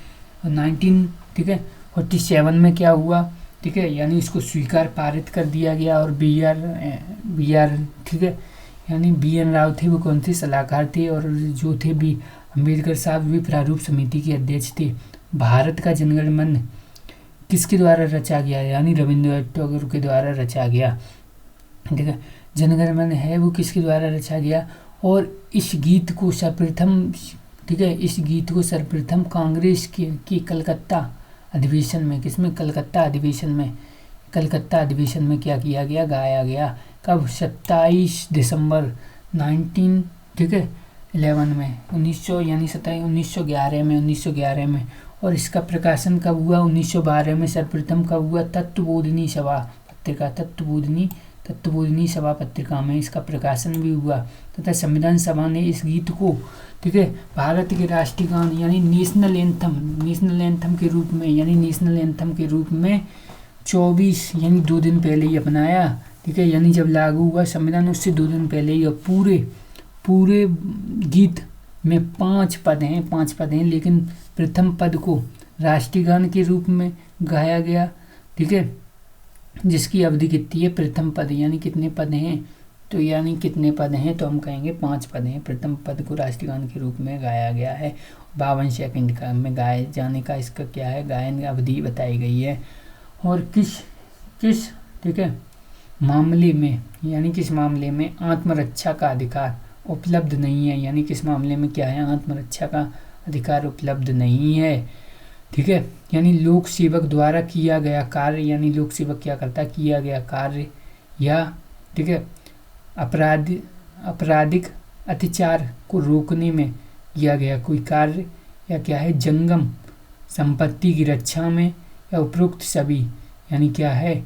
1947 में क्या हुआ, ठीक है, यानी इसको स्वीकार पारित कर दिया गया। और बी आर ठीक है, यानी BN राव थे, वो कौन थे, सलाहकार थे, और जो थे बी अम्बेडकर साहब भी प्रारूप समिति के अध्यक्ष थे। भारत का जनगण मन किसके द्वारा रचा गया, यानी रविंद्रनाथ टैगोर के द्वारा रचा गया, ठीक है। जनगण मन है वो किसके द्वारा रचा गया, और इस गीत को सर्वप्रथम, ठीक है, इस गीत को सर्वप्रथम कांग्रेस की कलकत्ता अधिवेशन में, किसमें, कलकत्ता अधिवेशन में क्या किया गया, गाया गया। कब, 27 दिसंबर 1911 में, 1900 यानी 1911 में। और इसका प्रकाशन कब हुआ, 1912 में। सर्वप्रथम कब हुआ, तत्वबोधिनी सभा पत्रिका, तत्वबोधिनी सभा पत्रिका में इसका प्रकाशन भी हुआ। तथा संविधान सभा ने इस गीत को, ठीक है, भारत के राष्ट्रीय गान यानी नेशनल एंथम के रूप में, यानी नेशनल एंथम के रूप में 24 यानी 2 दिन पहले ही अपनाया, ठीक है, यानी जब लागू हुआ संविधान उससे 2 दिन पहले ही। और पूरे गीत में 5 पद हैं, लेकिन प्रथम पद को राष्ट्रीय गान के रूप में गाया गया, ठीक है, जिसकी अवधि कितनी है, प्रथम पद, यानी कितने पद हैं, तो यानी कितने पद हैं, तो हम कहेंगे 5 पद हैं। प्रथम पद को राष्ट्रीय गान के रूप में गाया गया है, 52 सेकंड का में गाए जाने का इसका क्या है, गायन अवधि बताई गई है। और किस ठीक है मामले में, यानी किस मामले में आत्मरक्षा का अधिकार उपलब्ध नहीं है, यानी किस मामले में क्या है, आत्मरक्षा का अधिकार उपलब्ध नहीं है, ठीक है। यानी लोक सेवक द्वारा किया गया कार्य, यानी लोक सेवक क्या करता है, किया गया कार्य, या ठीक है आपराधिक अत्याचार को रोकने में किया गया कोई कार्य, या क्या है जंगम संपत्ति की रक्षा में, या उपरोक्त सभी, यानी क्या है,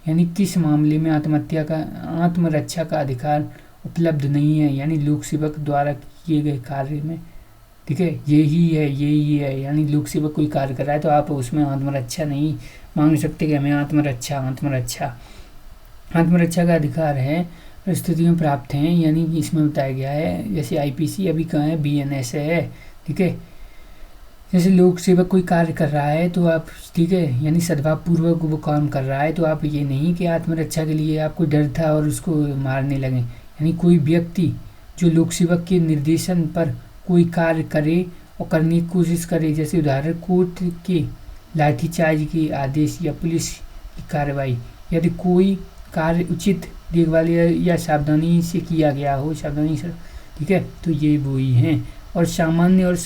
यानी किस मामले में आत्मरक्षा का अधिकार उपलब्ध नहीं है, यानी लोक सेवक द्वारा किए गए कार्य में, ठीक है, यही है। यानी लोक सेवक कोई कार्य कर रहा है तो आप उसमें आत्मरक्षा नहीं मांग सकते कि हमें आत्मरक्षा का अधिकार है, परिस्थितियों प्राप्त हैं, यानी कि इसमें बताया गया है। जैसे IPC अभी कहाँ है, BNS है, ठीक है। जैसे लोक सेवक कोई कार्य कर रहा है तो आप, ठीक है, यानी सद्भाव पूर्वक वो काम कर रहा है, तो आप ये नहीं कि आत्मरक्षा के लिए आपको डर था और उसको मारने लगे। यानी कोई व्यक्ति जो लोक सेवक के निर्देशन पर कोई कार्य करे और करने की कोशिश करे, जैसे उदाहरण कोर्ट के लाठीचार्ज के आदेश या पुलिस की कार्रवाई, यदि कोई कार्य उचित देखभाल या सावधानी से किया गया हो, सावधानी से, ठीक है, तो ये वो ही हैं। और सामान्य और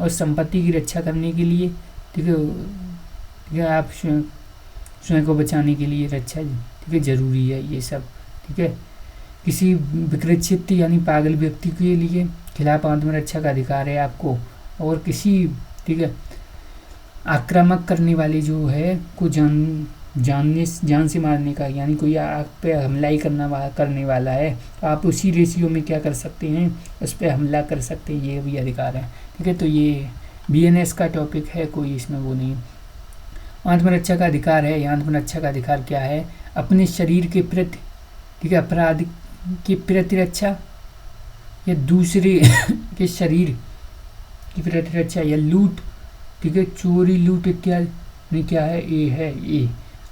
संपत्ति की रक्षा करने के लिए, ठीक है, आप स्वयं को बचाने के लिए रक्षा, ठीक है, जरूरी है ये सब, ठीक है। किसी विकृत यानी पागल व्यक्ति के लिए खिलाफ आत्मरक्षा का अधिकार है आपको। और किसी, ठीक है, आक्रामक करने वाले जो है को जान से मारने का, यानी कोई आप पे हमला ही करने वाला है तो आप उसी रेशियो में क्या कर सकते हैं, उस पर हमला कर सकते हैं, ये भी अधिकार है, ठीक है। तो ये BNS का टॉपिक है, कोई इसमें वो नहीं। आत्मरक्षा का अधिकार है, आत्मरक्षा का अधिकार क्या है, अपने शरीर के प्रति, ठीक है, अपराध की प्रतिरक्षा, या दूसरे के शरीर की प्रतिरक्षा, या लूट, ठीक है, चोरी लूट इत्यादि में क्या है, ए है।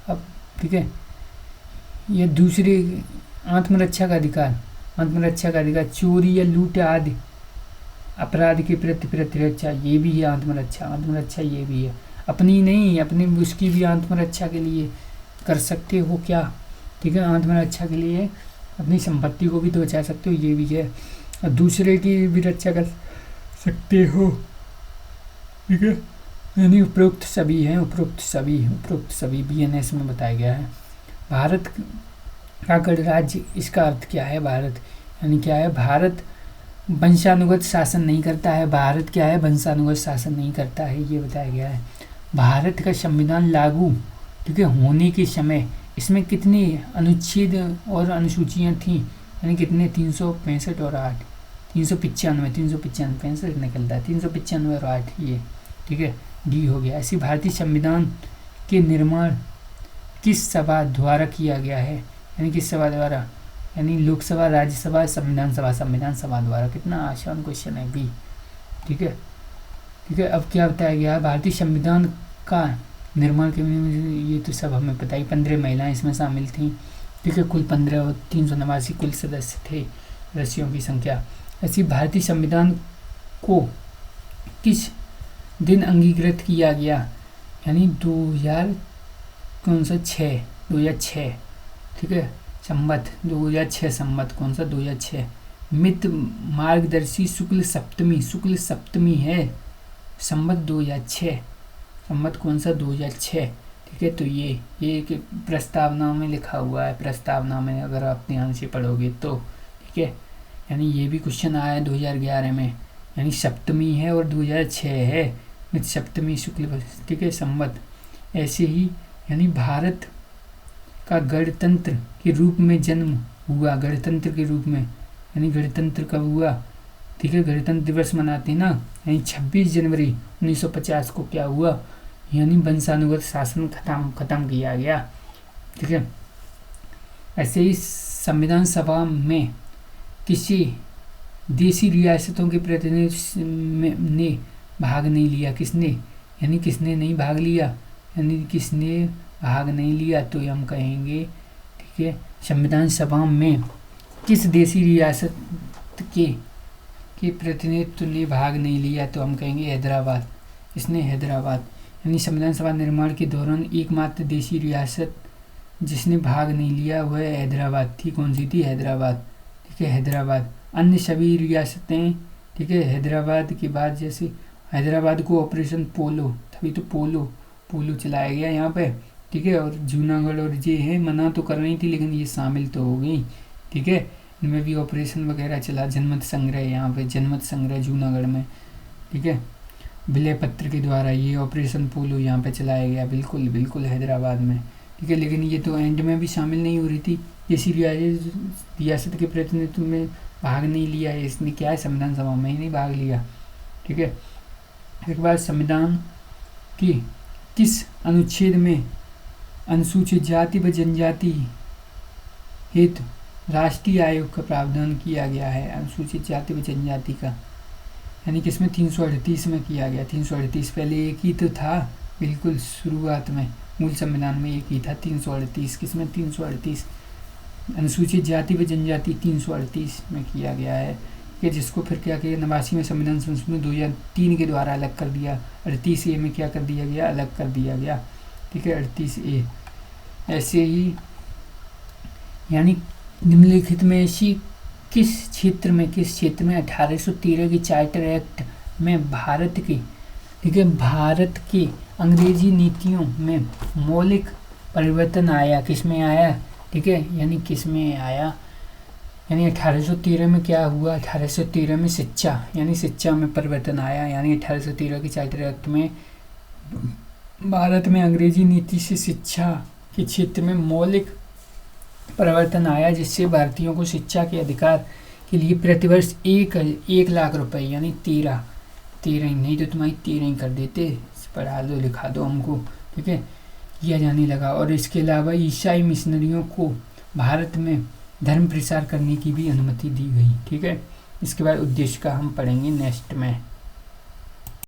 अब ठीक है, ये दूसरे आत्मरक्षा का अधिकार, चोरी या लूट आदि अपराध के प्रति प्रतिरक्षा, ये भी है आत्मरक्षा ये भी है। अपनी नहीं, अपनी उसकी भी आत्मरक्षा के लिए कर सकते हो क्या, ठीक है, आत्मरक्षा के लिए अपनी संपत्ति को भी तो बचा सकते हो, ये भी है। और दूसरे की भी रक्षा कर सकते हो, ठीक है। यानी उपरोक्त सभी BNS में बताया गया है। भारत का गणराज्य, इसका अर्थ क्या है? भारत यानी क्या है? भारत वंशानुगत शासन नहीं करता है। भारत क्या है? वंशानुगत शासन नहीं करता है, ये बताया गया है। भारत का संविधान लागू, ठीक है, होने के समय इसमें कितने अनुच्छेद और अनुसूचियाँ थीं? यानी कितने? 365 और 8, 395 65 निकलता है, 395 और 8, ये ठीक है, डी हो गया। ऐसी भारतीय संविधान के निर्माण किस सभा द्वारा किया गया है? यानी किस सभा द्वारा? यानी लोकसभा, राज्यसभा, संविधान सभा द्वारा। कितना आसान क्वेश्चन है, बी, ठीक है। अब क्या बताया गया है? भारतीय संविधान का निर्माण के, ये तो सब हमें पता ही। 15 महिलाएं इसमें शामिल थीं, ठीक है। कुल 15 और 389 कुल सदस्य थे, सदस्यों की संख्या। ऐसी भारतीय संविधान को किस दिन अंगीकृत किया गया? यानी 2006, ठीक है, संवत 2006 संवत, कौन सा? 2006। मित मार्गदर्शी शुक्ल सप्तमी है, संवत 2006, संवत कौन सा? 2006, ठीक है। तो ये एक प्रस्तावना में लिखा हुआ है, प्रस्तावना में अगर आप ध्यान से पढ़ोगे तो, ठीक है। यानी ये भी क्वेश्चन आया है 2011 में, यानी सप्तमी है और 2006 है, मित सप्तमी शुक्ल, ठीक है, संवत। ऐसे ही यानी भारत का गणतंत्र के रूप में जन्म हुआ, गणतंत्र के रूप में, यानी गणतंत्र कब हुआ? ठीक है, गणतंत्र दिवस मनाते हैं ना, यानी 26 जनवरी 1950 को क्या हुआ? यानी वंशानुगत शासन खत्म किया गया, ठीक है। ऐसे ही संविधान सभा में किसी देशी रियासतों के प्रतिनिधि ने भाग नहीं लिया। किसने? यानी किसने नहीं भाग लिया? यानी किसने भाग नहीं लिया? तो हम कहेंगे, ठीक है, संविधान सभा में किस देशी रियासत के प्रतिनिधित्व ने भाग नहीं लिया? तो हम कहेंगे हैदराबाद। इसने हैदराबाद। यानी संविधान सभा निर्माण के दौरान एकमात्र देशी रियासत जिसने भाग नहीं लिया वह हैदराबाद थी। कौन सी थी? हैदराबाद, ठीक है, हैदराबाद। अन्य सभी रियासतें, ठीक है, हैदराबाद के बाद, जैसे हैदराबाद को ऑपरेशन पोलो, तभी तो पोलो चलाया गया यहाँ पे, ठीक है। और जूनागढ़ और ये है, मना तो कर रही थी लेकिन ये शामिल तो हो गई, ठीक है। इनमें भी ऑपरेशन वगैरह चला। जनमत संग्रह, यहाँ पे जनमत संग्रह जूनागढ़ में, ठीक है, विलय पत्र के द्वारा ये ऑपरेशन पोलो यहाँ पे चलाया गया, बिल्कुल हैदराबाद में, ठीक है। लेकिन ये तो एंड में भी शामिल नहीं हो रही थी। इसी रियासत के प्रतिनिधित्व में भाग नहीं लिया है इसने, क्या है, संविधान सभा में ही नहीं भाग लिया, ठीक है। एक बार संविधान की किस अनुच्छेद में अनुसूचित जाति व जनजाति हेतु राष्ट्रीय आयोग का प्रावधान किया गया है? अनुसूचित जाति व जनजाति का, यानी किसमें? 338 में किया गया। 338 पहले एक ही तो था, बिल्कुल शुरुआत में मूल संविधान में एक ही था, 338। किसमें? 338 अनुसूचित जाति व जनजाति 338 में किया गया है, कि जिसको फिर क्या किया? 89 में संविधान संशोधन 2003 के द्वारा अलग कर दिया। 38A में क्या कर दिया गया? अलग कर दिया गया, ठीक है, 38A। ऐसे ही यानी निम्नलिखित में ऐसी किस क्षेत्र में 1813 की चार्टर एक्ट में भारत के, ठीक है, भारत की अंग्रेजी नीतियों में मौलिक परिवर्तन आया? किसमें आया? ठीक है, यानी किसमें आया? यानी 1813 में क्या हुआ? 1813 में शिक्षा, यानी शिक्षा में परिवर्तन आया। यानी 1813 की चार्टर एक्ट में भारत में अंग्रेजी नीति से शिक्षा के क्षेत्र में मौलिक परिवर्तन आया, जिससे भारतीयों को शिक्षा के अधिकार के लिए प्रतिवर्ष 1 लाख रुपए, यानी 13 ही नहीं तो तुम्हारी 13 ही कर देते, पढ़ा दो लिखा दो हमको, ठीक है, किया जाने लगा। और इसके अलावा ईसाई मिशनरियों को भारत में धर्म प्रसार करने की भी अनुमति दी गई, ठीक है। इसके बाद उद्देश्य का हम पढ़ेंगे नेक्स्ट में।